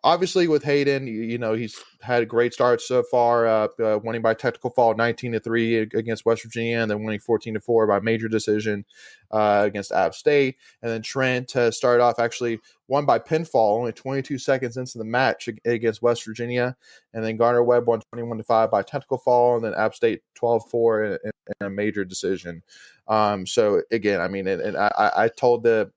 obviously with Hayden, he's had a great start so far, winning by technical fall 19-3 against West Virginia, and then winning 14-4 by major decision against App State. And then Trent started off actually won by pinfall only 22 seconds into the match against West Virginia, and then Garner Webb won 21-5 by technical fall, and then App State 12-4 in a major decision. So again, I mean, and I told the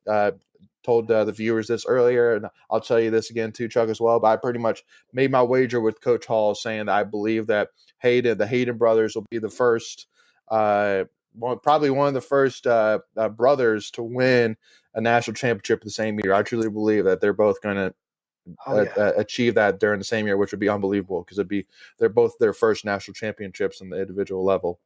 viewers this earlier, and I'll tell you this again too, Chuck, as well. But I pretty much made my wager with Coach Hall, saying that I believe that the Hayden brothers will be the first, probably one of the first brothers to win a national championship the same year. I truly believe that they're both going to achieve that during the same year, which would be unbelievable because they're both their first national championships in the individual level.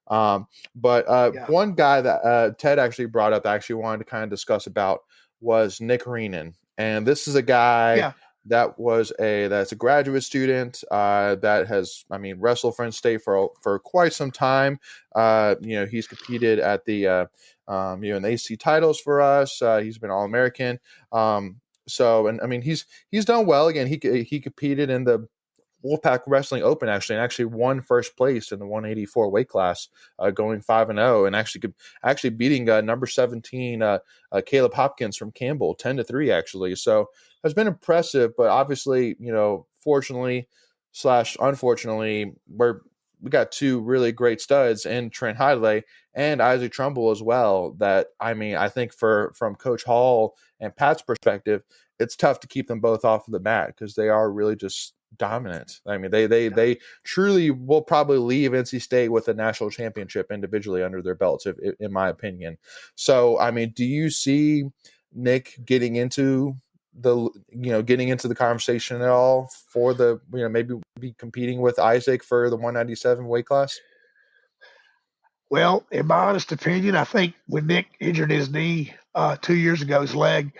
But one guy that Ted actually brought up that I actually wanted to kind of discuss about was Nick Reenan. And this is a guy that's a graduate student that has, I mean, wrestled for NC State for quite some time. He's competed at the in the AC titles for us. He's been All-American. And I mean, he's done well. Again, he competed in the Wolfpack Wrestling Open and actually won first place in the 184 weight class, going 5-0, and actually beating number 17 Caleb Hopkins from Campbell 10-3 actually. So has been impressive, but obviously, fortunately slash unfortunately, we got two really great studs in Trent Hidlay and Isaac Trumbull as well. That, I mean, I think from Coach Hall and Pat's perspective, it's tough to keep them both off of the mat because they are really just dominant. I mean, they truly will probably leave NC State with a national championship individually under their belts, in my opinion. So, I mean, do you see Nick getting into the conversation at all for the, maybe be competing with Isaac for the 197 weight class? Well, in my honest opinion, I think when Nick injured his knee 2 years ago, his leg,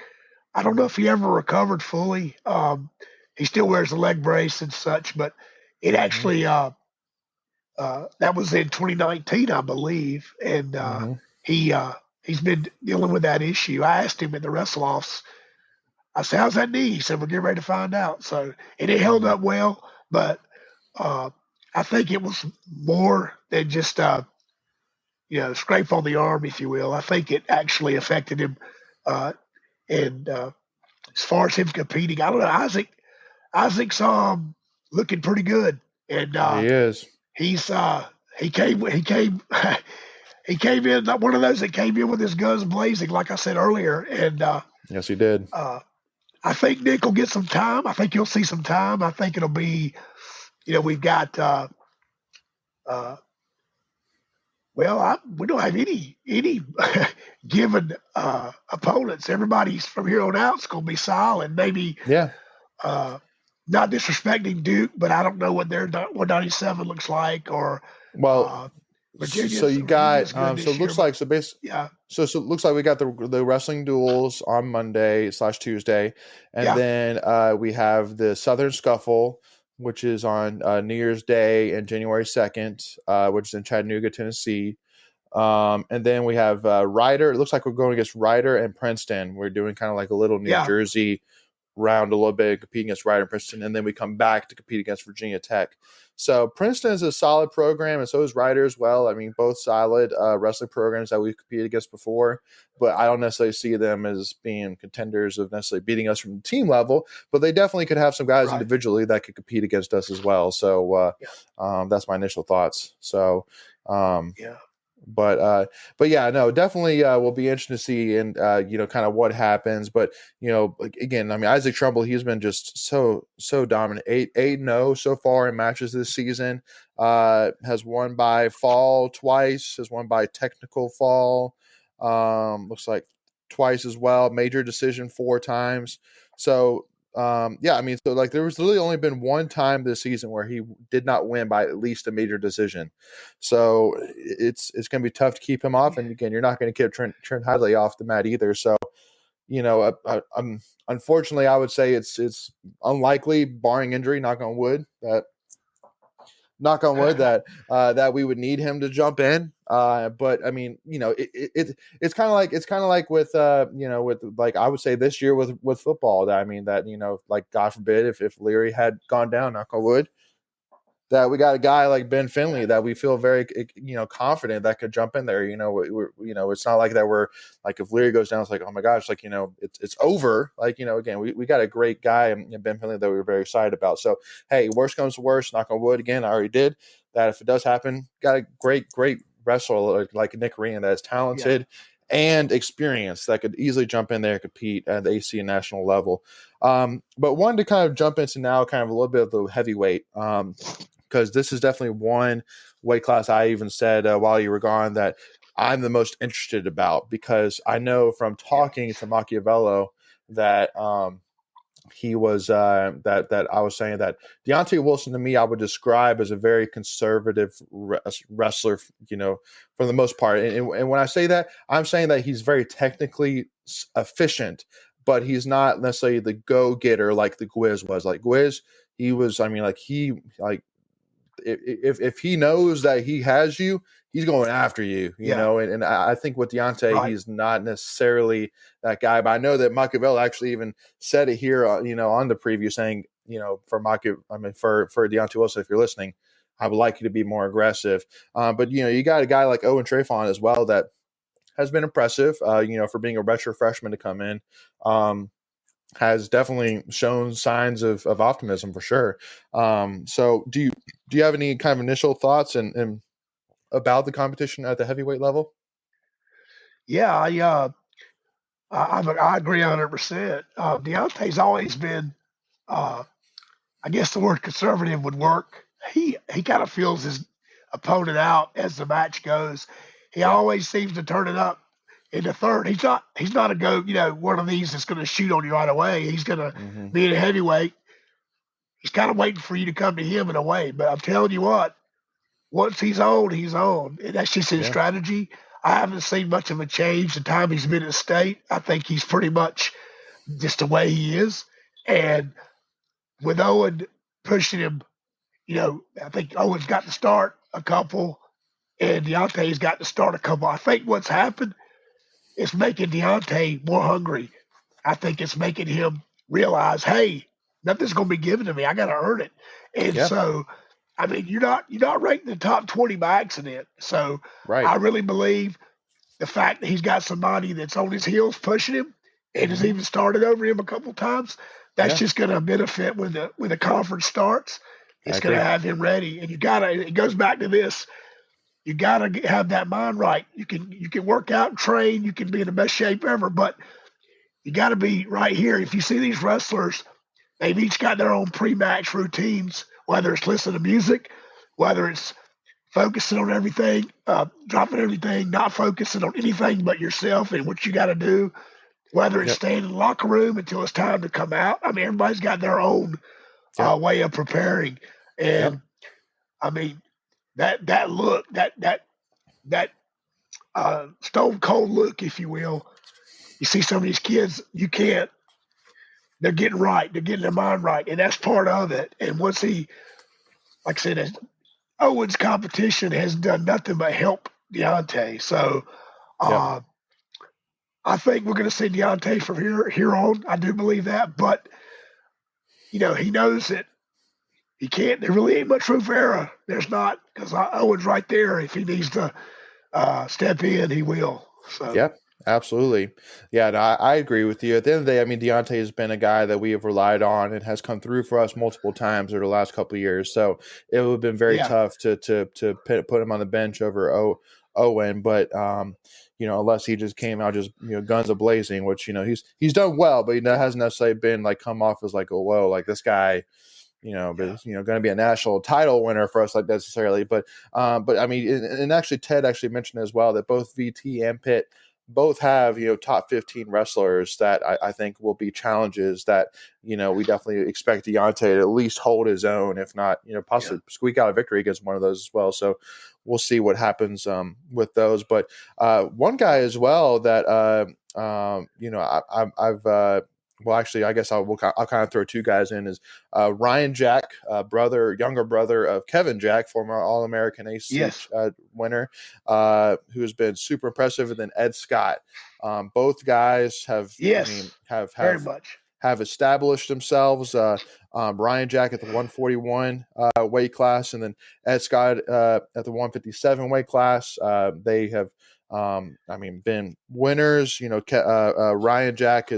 I don't know if he ever recovered fully. He still wears a leg brace and such, but it actually that was in 2019, I believe, and he's been dealing with that issue. I asked him in the wrestle offs. I said, "How's that knee?" He said, "We're getting ready to find out." So, and it held up well, but I think it was more than just scrape on the arm, if you will. I think it actually affected him. And as far as him competing, I don't know. Isaac's looking pretty good, and He is. he came he came in, not one of those that came in with his guns blazing, like I said earlier. And Yes, he did. I think Nick will get some time. I think you'll see some time. I think it'll be, we've got we don't have any given opponents. Everybody's from here on out is going to be solid. Maybe not disrespecting Duke, but I don't know what their 197 looks like, or Virginia's. So you got so it looks like so basically So it looks like we got the wrestling duels on Monday/Tuesday, and then we have the Southern Scuffle, which is on New Year's Day and January 2nd, which is in Chattanooga, Tennessee. And then we have Ryder. It looks like we're going against Ryder and Princeton. We're doing kind of like a little New Jersey round a little bit, competing against Ryder and Princeton, and then we come back to compete against Virginia Tech. So Princeton is a solid program, and so is Ryder as well. I mean, both solid wrestling programs that we've competed against before, but I don't necessarily see them as being contenders of necessarily beating us from the team level, but they definitely could have some guys individually that could compete against us as well. So that's my initial thoughts. So But yeah, no, definitely will be interesting to see and kind of what happens. But again, I mean, Isaac Trumbull, he's been just so dominant. 8-0 so far in matches this season. Has won by fall twice. Has won by technical fall. Looks like twice as well. Major decision 4 times. So. I mean, so like there was really only been one time this season where he did not win by at least a major decision. So it's going to be tough to keep him off. And again, you're not going to keep Trent Hidlay off the mat either. So, unfortunately, I would say it's unlikely, barring injury, knock on wood, that we would need him to jump in. But I mean, it's kind of like with like I would say this year with football, that I mean that like God forbid if Leary had gone down, knock on wood, that we got a guy like Ben Finley that we feel very confident that could jump in there. It's not like that we're like, if Leary goes down, it's like, oh my gosh, like it's over. Like again, we got a great guy in Ben Finley that we were very excited about. So hey, worst comes to worst, knock on wood. Again, I already did that. If it does happen, got a great wrestler like Nick Ryan that is talented and experienced that could easily jump in there and compete at the AC and national level. But wanted to kind of jump into now kind of a little bit of the heavyweight. Because this is definitely one weight class I even said while you were gone that I'm the most interested about, because I know from talking to Machiavello that he was that I was saying that Deontay Wilson, to me, I would describe as a very conservative wrestler, for the most part. And when I say that, I'm saying that he's very technically efficient, but he's not necessarily the go-getter like the Gwiz was. Like Gwiz, he was, I mean, like if he knows that he has you, he's going after you, you Yeah. know. And I think with Deontay, Right. he's not necessarily that guy. But I know that Machiavelli actually even said it here, you know, on the preview, saying, you know, for Deontay Wilson, if you're listening, I would like you to be more aggressive. But you know, you got a guy like Owen Trayvon as well that has been impressive. You know, for being a redshirt freshman to come in. Has definitely shown signs of optimism for sure. So do you have any kind of initial thoughts and about the competition at the heavyweight level? Yeah. I agree 100%. Deontay's always been, uh, I guess the word conservative would work. He kind of feels his opponent out as the match goes. He Yeah. always seems to turn it up in the third. He's not a go, one of these that's going to shoot on you right away. He's going to Mm-hmm. be in a heavyweight. He's kind of waiting for you to come to him in a way. But I'm telling you what, once he's on, he's on. And that's just his Yeah. strategy. I haven't seen much of a change the time he's been at state. I think he's pretty much just the way he is. And with Owen pushing him, I think Owen's got to start a couple and Deontay's got to start a couple. I think what's happened is making Deontay more hungry. I think it's making him realize, hey, nothing's going to be given to me. I got to earn it. And Yeah. so, I mean, you're not ranked in the top 20 by accident. So Right. I really believe the fact that he's got somebody that's on his heels pushing him and has Mm-hmm. even started over him a couple times, that's Yeah. just going to benefit when the conference starts. I It's going agree. to have him ready, and it goes back to this. You gotta have that mind right. You can work out and train. You can be in the best shape ever, but you got to be right here. If you see these wrestlers, they've each got their own pre-match routines. Whether it's listening to music, whether it's focusing on everything, dropping everything, not focusing on anything but yourself and what you got to do. Whether it's Yep. staying in the locker room until it's time to come out. I mean, everybody's got their own Yep. way of preparing, Yep. and I mean that look, that stone cold look, if you will. You see some of these kids, you can't. They're getting right. They're getting their mind right, and that's part of it. And once like I said, Owen's competition has done nothing but help Deontay. So Yep. uh, I think we're going to see Deontay from here on. I do believe that, but he knows that he can't. There really ain't much room for error. There's not, because Owen's right there. If he needs to step in, he will. So Yep. Absolutely. Yeah, no, I agree with you. At the end of the day, I mean, Deontay has been a guy that we have relied on and has come through for us multiple times over the last couple of years. So it would have been very yeah, tough to put him on the bench over Owen. But you know, unless he just came out just guns a blazing, which he's done well, but hasn't necessarily been like come off as like, oh whoa, like this guy. yeah, But going to be a national title winner for us, like necessarily. But I mean, and actually, Ted actually mentioned as well that both VT and Pitt both have top 15 wrestlers that I think will be challenges that we definitely expect Deontay to at least hold his own, if not yeah, possibly squeak out a victory against one of those as well. So we'll see what happens with those. But one guy as well that I've well, actually, I guess I'll kind of throw two guys in is Ryan Jack, younger brother of Kevin Jack, former All American AC yes, winner, who has been super impressive, and then Ed Scott. Both guys have, I mean, yes, have very have much. have established themselves. Ryan Jack at the 141 weight class, and then Ed Scott at the 157 weight class. They have, I mean, been winners. Ryan Jack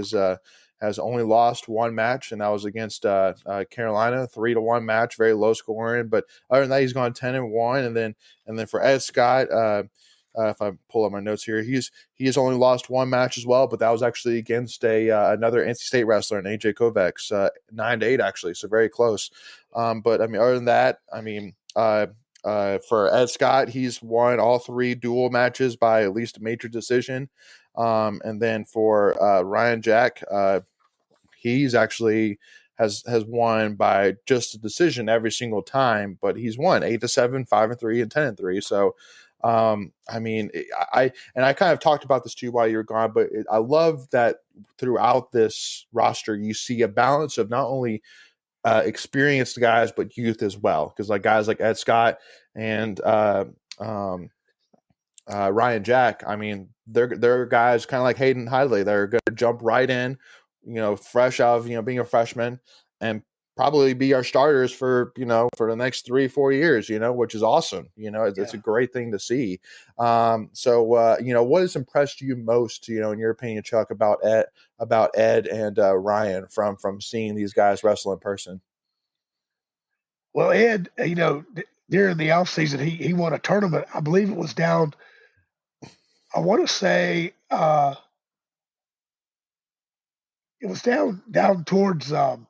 has only lost one match, and that was against Carolina, 3-1 match, very low scoring. But other than that, he's gone 10-1, and then for Ed Scott. If I pull up my notes here, he has only lost one match as well, but that was actually against another NC State wrestler, an AJ Kovacs, 9-8 actually, so very close. But I mean, other than that, I mean, for Ed Scott, he's won all three dual matches by at least a major decision. And then for Ryan Jack, he's actually has won by just a decision every single time, but he's won 8-7, 5-3, and 10-3. So I mean, I kind of talked about this too while you were gone, but I love that throughout this roster you see a balance of not only experienced guys but youth as well, because like guys like Ed Scott and um, Ryan Jack, I mean, they're guys kind of like Hayden Hidley. They're going to jump right in, fresh out of being a freshman, and probably be our starters for for the next 3-4 years. Which is awesome. It's a great thing to see. So what has impressed you most, in your opinion, Chuck, about Ed and Ryan from seeing these guys wrestle in person? Well, Ed, during the off season, he won a tournament. I believe it was down. I want to say it was down towards. Well,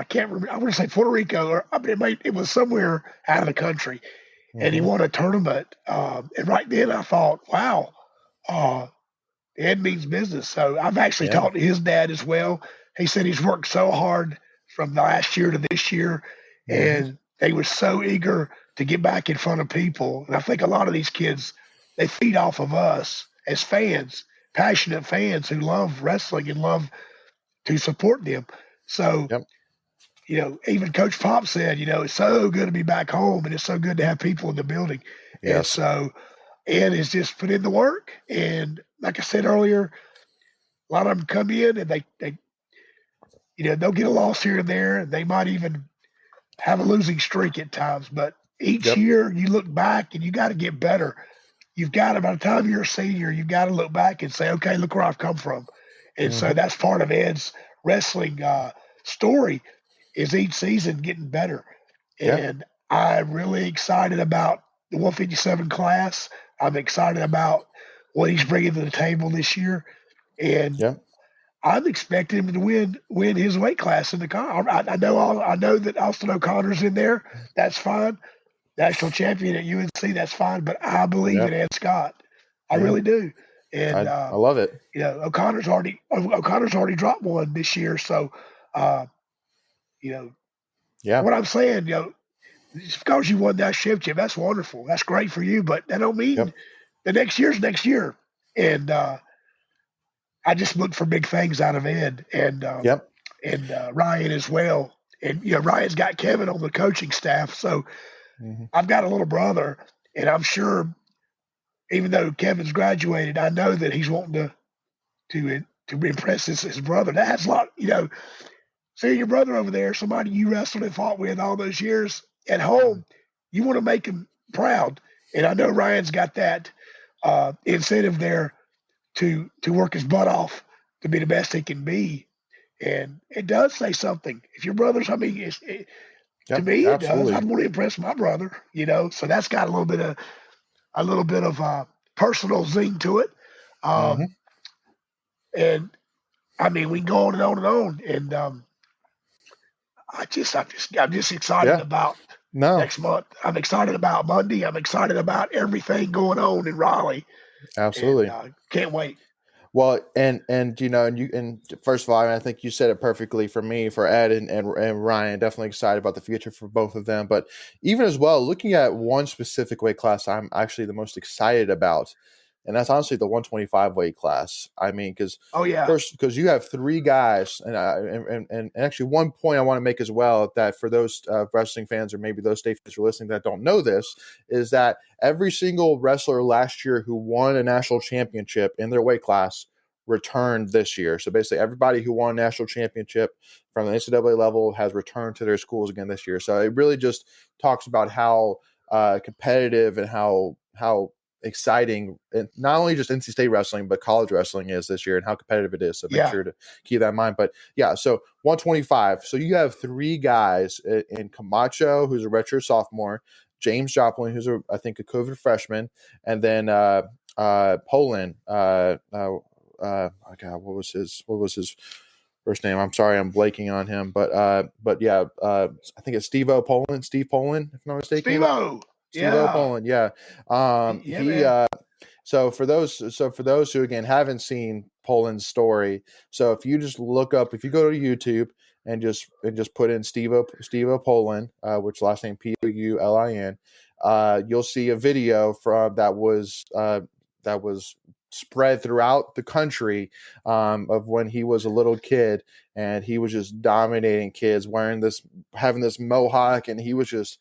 I can't remember. I want to say Puerto Rico, or I mean, it was somewhere out of the country, and he won a tournament. And right then, I thought, wow, Ed means business. So I've actually talked to his dad as well. He said he's worked so hard from last year to this year, and they were so eager to get back in front of people. And I think a lot of these kids, they feed off of us as fans, passionate fans who love wrestling and love to support them. So, even Coach Pop said, it's so good to be back home, and it's so good to have people in the building. Yes. And so Ed has just put in the work. And like I said earlier, a lot of them come in and they they'll get a loss here and there, and they might even have a losing streak at times. But each year you look back and you got to get better. You've got to, by the time you're a senior, you've got to look back and say, okay, look where I've come from. And so that's part of Ed's wrestling story, is each season getting better. And I'm really excited about the 157 class. I'm excited about what he's bringing to the table this year. And I'm expecting him to win his weight class in the I know that Austin O'Connor's in there. That's fine. National champion at UNC. That's fine. But I believe in Ed Scott. I really do. And I love it. O'Connor's already dropped one this year. So, what I'm saying, just because you won that championship, that's wonderful. That's great for you. But that don't mean the next year's next year. And I just look for big things out of Ed and Ryan as well. And Ryan's got Kevin on the coaching staff, so I've got a little brother, and I'm sure, even though Kevin's graduated, I know that he's wanting to impress his brother. That's a lot, seeing your brother over there, somebody you wrestled and fought with all those years at home. You want to make him proud, and I know Ryan's got that incentive there to work his butt off to be the best he can be. And it does say something. If your brother's, to me, it does. I'd want to impress my brother, so that's got a little bit of personal zing to it. And I mean, we can go on and on and on. And I'm just excited about next month. I'm excited about Monday. I'm excited about everything going on in Raleigh. Absolutely. And, can't wait. Well, and first of all, I think you said it perfectly for me, for Ed and Ryan. Definitely excited about the future for both of them. But even as well, looking at one specific weight class, I'm actually the most excited about, and that's honestly the 125 weight class. I mean, because you have three guys, and actually one point I want to make as well, that for those wrestling fans or maybe those state fans who are listening that don't know this, is that every single wrestler last year who won a national championship in their weight class returned this year. So basically everybody who won a national championship from the NCAA level has returned to their schools again this year. So it really just talks about how competitive and how exciting, and not only just NC State wrestling, but college wrestling is this year, and how competitive it is. So make sure to keep that in mind. But so 125. So you have three guys in Camacho, who's a redshirt sophomore, James Joplin, who's I think a COVID freshman, and then Poland. God, what was his first name? I'm sorry, I'm blanking on him. But I think it's Steve Poland, if I'm not mistaken. Steve Poland, So for those who again haven't seen Poland's story, so if you just if you go to YouTube and just put in Steve Poulin, which last name Poulin. You'll see a video from that was spread throughout the country of when he was a little kid, and he was just dominating kids, having this mohawk, and he was just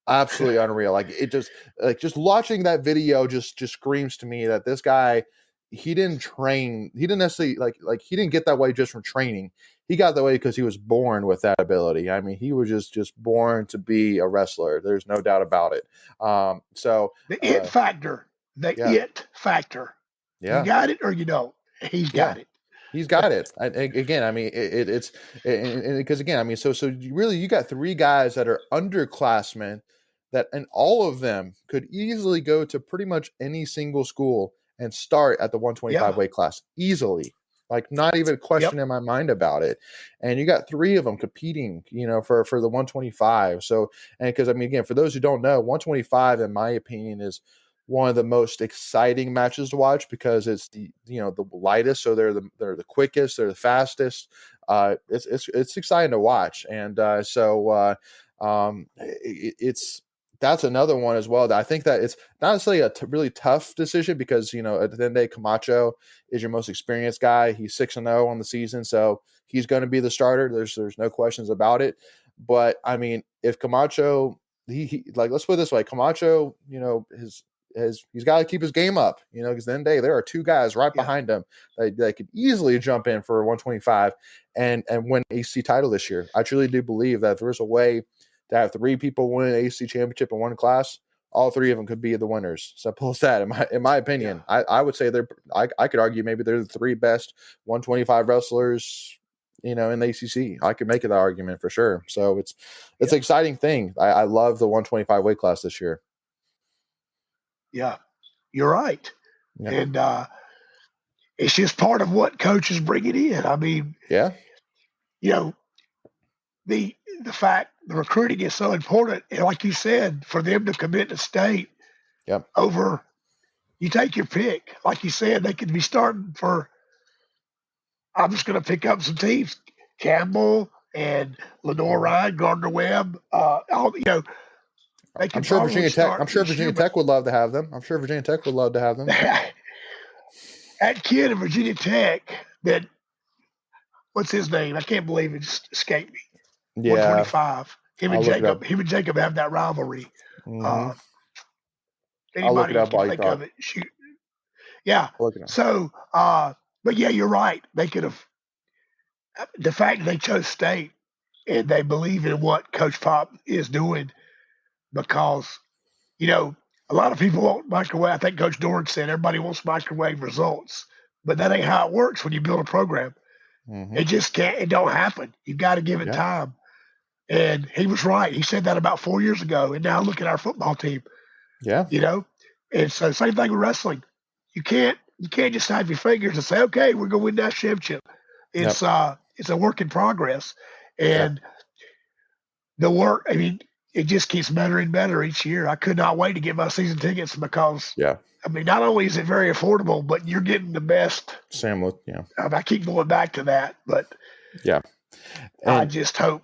absolutely unreal. Like just watching that video just screams to me that this guy, he didn't train, he didn't necessarily he didn't get that way just from training. He got that way because he was born with that ability. I mean, he was just born to be a wrestler. There's no doubt about it. So the it factor, it factor. Yeah. You got it or you don't. He's got it. He's got it. Again, I mean, it's because again, I mean, so you got three guys that are underclassmen that, and all of them could easily go to pretty much any single school and start at the 125 weight class easily. Like, not even a question in my mind about it. And you got three of them competing, for the 125. So, and because I mean, again, for those who don't know, 125, in my opinion, is one of the most exciting matches to watch because it's the lightest, so they're the quickest, they're the fastest. It's exciting to watch, and that's another one as well. That I think that it's not necessarily a really tough decision because at the end of the day, Camacho is your most experienced guy. He's 6-0 on the season, so he's going to be the starter. There's no questions about it. But I mean, if Camacho, he let's put it this way, Camacho, he's got to keep his game up, because then there are two guys right behind him that could easily jump in for 125 and win AC title this year. I truly do believe that if there's a way to have three people win an AC championship in one class, all three of them could be the winners. Simple as that. In my opinion, I would say I could argue maybe they're the three best 125 wrestlers, in the ACC. I could make that argument for sure. So it's an exciting thing. I love the 125 weight class this year. Yeah, you're right. Yeah. And it's just part of what coaches bring it in. I mean, the fact the recruiting is so important, and like you said, for them to commit to state over, you take your pick. Like you said, they could be starting for, I'm just going to pick up some teams, Campbell and Lenore Ryan, Gardner Webb, all. I'm sure Virginia Tech would love to have them. That kid in Virginia Tech, what's his name? I can't believe it just escaped me. 125. Him and Jacob have that rivalry. Mm-hmm. Anybody can think of it. Shoot. Yeah. So, but yeah, you're right. They could have. The fact that they chose state and they believe in what Coach Pop is doing. Because, a lot of people want microwave. I think Coach Dorn said everybody wants microwave results, but that ain't how it works when you build a program. Mm-hmm. It just can't. It don't happen. You got to give it time. And he was right. He said that about 4 years ago. And now look at our football team. Yeah. And so same thing with wrestling. You can't just snap your fingers and say, okay, we're going to win that championship. It's a work in progress, and the work. I mean. It just keeps better and better each year. I could not wait to get my season tickets because, I mean, not only is it very affordable, but you're getting the best. I keep going back to that, but I just hope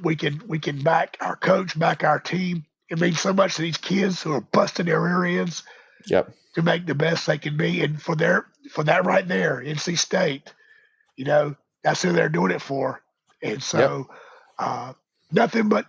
we can back our coach, back our team. It means so much to these kids who are busting their rear ends to make the best they can be, and for that right there, NC State, that's who they're doing it for, and so nothing but.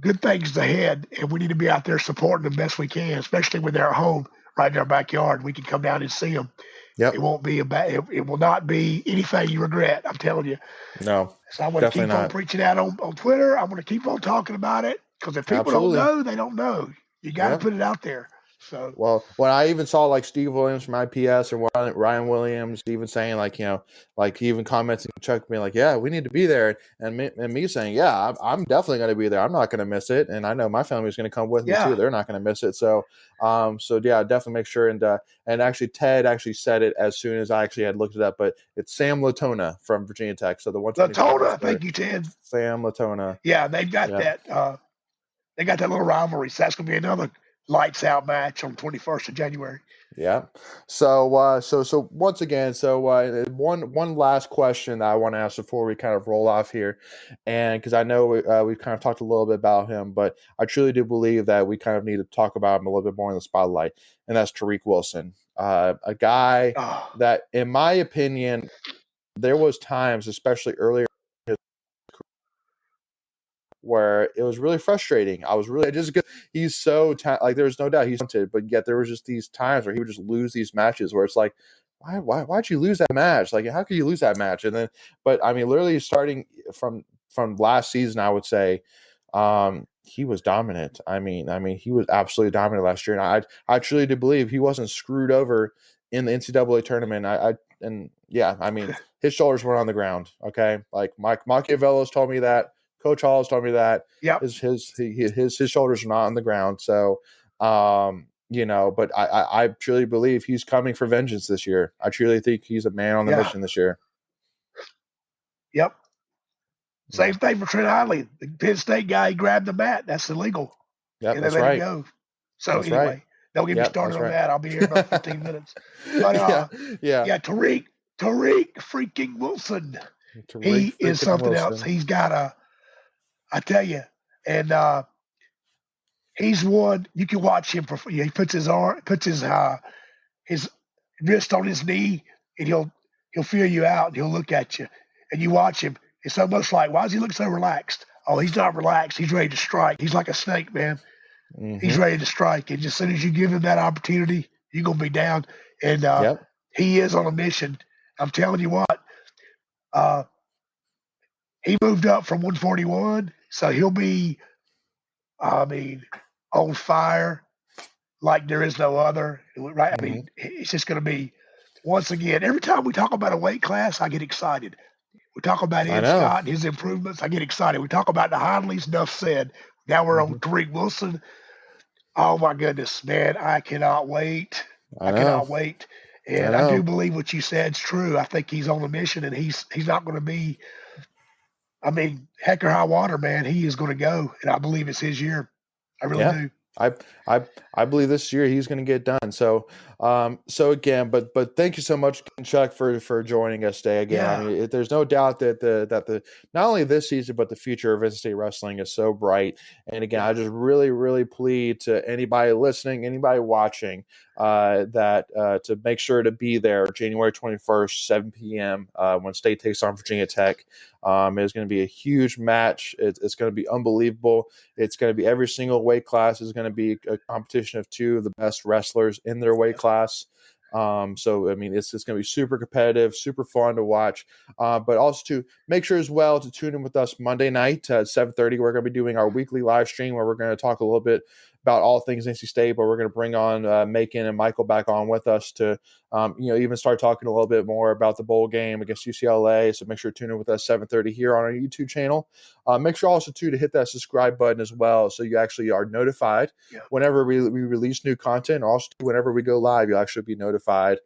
Good things ahead, and we need to be out there supporting them best we can, especially when they're at home, right in our backyard. We can come down and see them. It won't be it will not be anything you regret. I'm telling you. No. So I want to keep on preaching out on Twitter. I want to keep on talking about it because if people don't know, they don't know. You got to put it out there. So well, when I even saw like Steve Williams from IPS or Ryan Williams even saying he even commenting Chuck being like, yeah, we need to be there, and me saying, I'm definitely going to be there. I'm not going to miss it, and I know my family's going to come with me too. They're not going to miss it. So definitely make sure and actually Ted actually said it as soon as I actually had looked it up, but it's Sam Latona from Virginia Tech. So the one Latona, thank you, Ted. Sam Latona. Yeah, they've got that. They got that little rivalry. So that's going to be another lights out match on 21st of January. Yeah. So so once again, one last question that I want to ask before we kind of roll off here, and because I know we've kind of talked a little bit about him, but I truly do believe that we kind of need to talk about him a little bit more in the spotlight, and that's Tariq Wilson, a guy Oh, that, in my opinion, there was times, especially earlier, where it was really frustrating. I was really just because he's so like there's no doubt he's talented, but yet there was just these times where he would just lose these matches where it's like, why'd you lose that match? Like, how could you lose that match? And then, but I mean, literally starting from last season, I would say, he was dominant. I mean, he was absolutely dominant last year, and I truly do believe he wasn't screwed over in the NCAA tournament. And yeah, I mean, his shoulders weren't on the ground. Okay, like Mike Machiavello's told me that. Coach Hall has told me that yep. his shoulders are not on the ground. So, but I truly believe he's coming for vengeance this year. I truly think he's a man on the mission this year. Yep. Same thing for Trent Hiley. The Penn State guy, he grabbed the mat. That's illegal. Yep, and they let him go. So that's anyway, right. Don't get me started on that. I'll be here in about 15 minutes. But Tariq freaking Wilson. He is something else. He's got I tell you, and he's one you can watch him. He puts his wrist on his knee, and he'll feel you out, and he'll look at you, and you watch him. It's almost like, why does he look so relaxed? Oh, he's not relaxed. He's ready to strike. He's like a snake, man. Mm-hmm. He's ready to strike, and as soon as you give him that opportunity, you're gonna be down. And he is on a mission. I'm telling you what. He moved up from 141, so he'll be, on fire like there is no other. Right? Mm-hmm. I mean, it's just going to be, once again, every time we talk about a weight class, I get excited. We talk about Ed Scott and his improvements, I get excited. We talk about the Hindleys, enough said. Now we're on Tariq Wilson. Oh, my goodness, man, I cannot wait. I cannot wait. And I do believe what you said is true. I think he's on a mission, and he's not going to be, heck or high water, man, he is going to go, and I believe it's his year. I really do. I believe this year he's going to get done. So again, but thank you so much, Chuck, for joining us today again. Yeah. I mean, there's no doubt that the not only this season but the future of NC State wrestling is so bright. And again, I just really plead to anybody listening, anybody watching, that to make sure to be there January 21st, 7 p.m. When State takes on Virginia Tech. It's going to be a huge match. It's going to be unbelievable. It's going to be every single weight class is going to be a competition of two of the best wrestlers in their weight class. So, I mean, it's going to be super competitive, super fun to watch. But also to make sure as well to tune in with us Monday night at 7:30. We're going to be doing our weekly live stream where we're going to talk a little bit about all things NC State, but we're going to bring on Macon and Michael back on with us to, even start talking a little bit more about the bowl game against UCLA. So make sure to tune in with us 7:30 here on our YouTube channel. Make sure also to hit that subscribe button as well, so you actually are notified whenever we release new content. Also, whenever we go live, you'll actually be notified.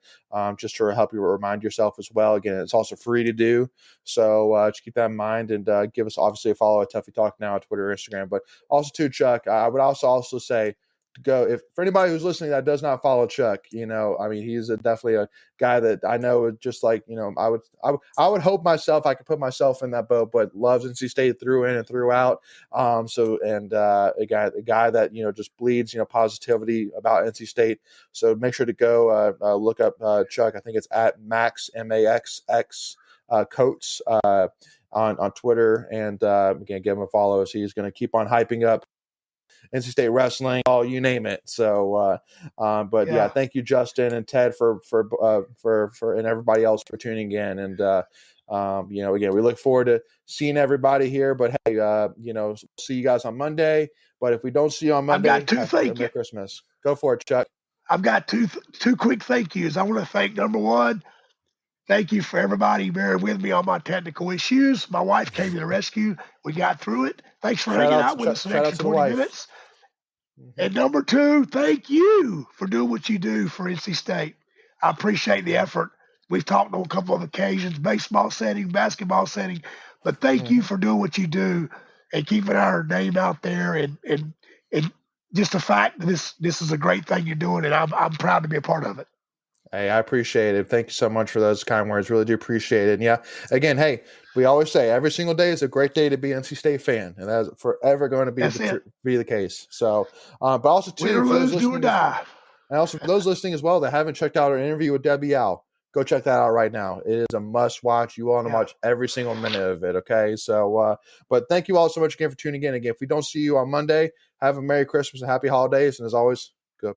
Just to help you remind yourself as well. Again, it's also free to do, so just keep that in mind, and give us obviously a follow at Tuffy Talk Now on Twitter, Instagram. But also too, Chuck, I would also say, go for anybody who's listening that does not follow Chuck, he's definitely a guy that I know, just like, I would hope myself I could put myself in that boat, but loves NC State through in and throughout. A guy that just bleeds positivity about NC State. So make sure to go look up Chuck. I think it's at Max MAXX Coates on Twitter, and again, give him a follow. So he's going to keep on hyping up NC State wrestling, all you name it. So, thank you, Justin and Ted, for and everybody else for tuning in. And again, we look forward to seeing everybody here. But hey, see you guys on Monday. But if we don't see you on Monday, I've got Merry Christmas. Go for it, Chuck. I've got two quick thank yous. I want to thank, number one, thank you for everybody bearing with me on my technical issues. My wife came to the rescue. We got through it. Thanks for hanging out with us an extra 20 minutes. And number two, thank you for doing what you do for NC State. I appreciate the effort. We've talked on a couple of occasions, baseball setting, basketball setting, but thank you for doing what you do and keeping our name out there and just the fact that this is a great thing you're doing, and I'm proud to be a part of it. Hey, I appreciate it. Thank you so much for those kind words. Really do appreciate it. And yeah, again, hey, we always say every single day is a great day to be an NC State fan, and that's forever going to be That's it. be the case. So, but also too, Win or for those lose, do or listening, die. and also for those listening as well that haven't checked out our interview with Debbie Al, go check that out right now. It is a must watch. You want to watch every single minute of it. Okay, so but thank you all so much again for tuning in. Again, if we don't see you on Monday, have a Merry Christmas and Happy Holidays, and as always,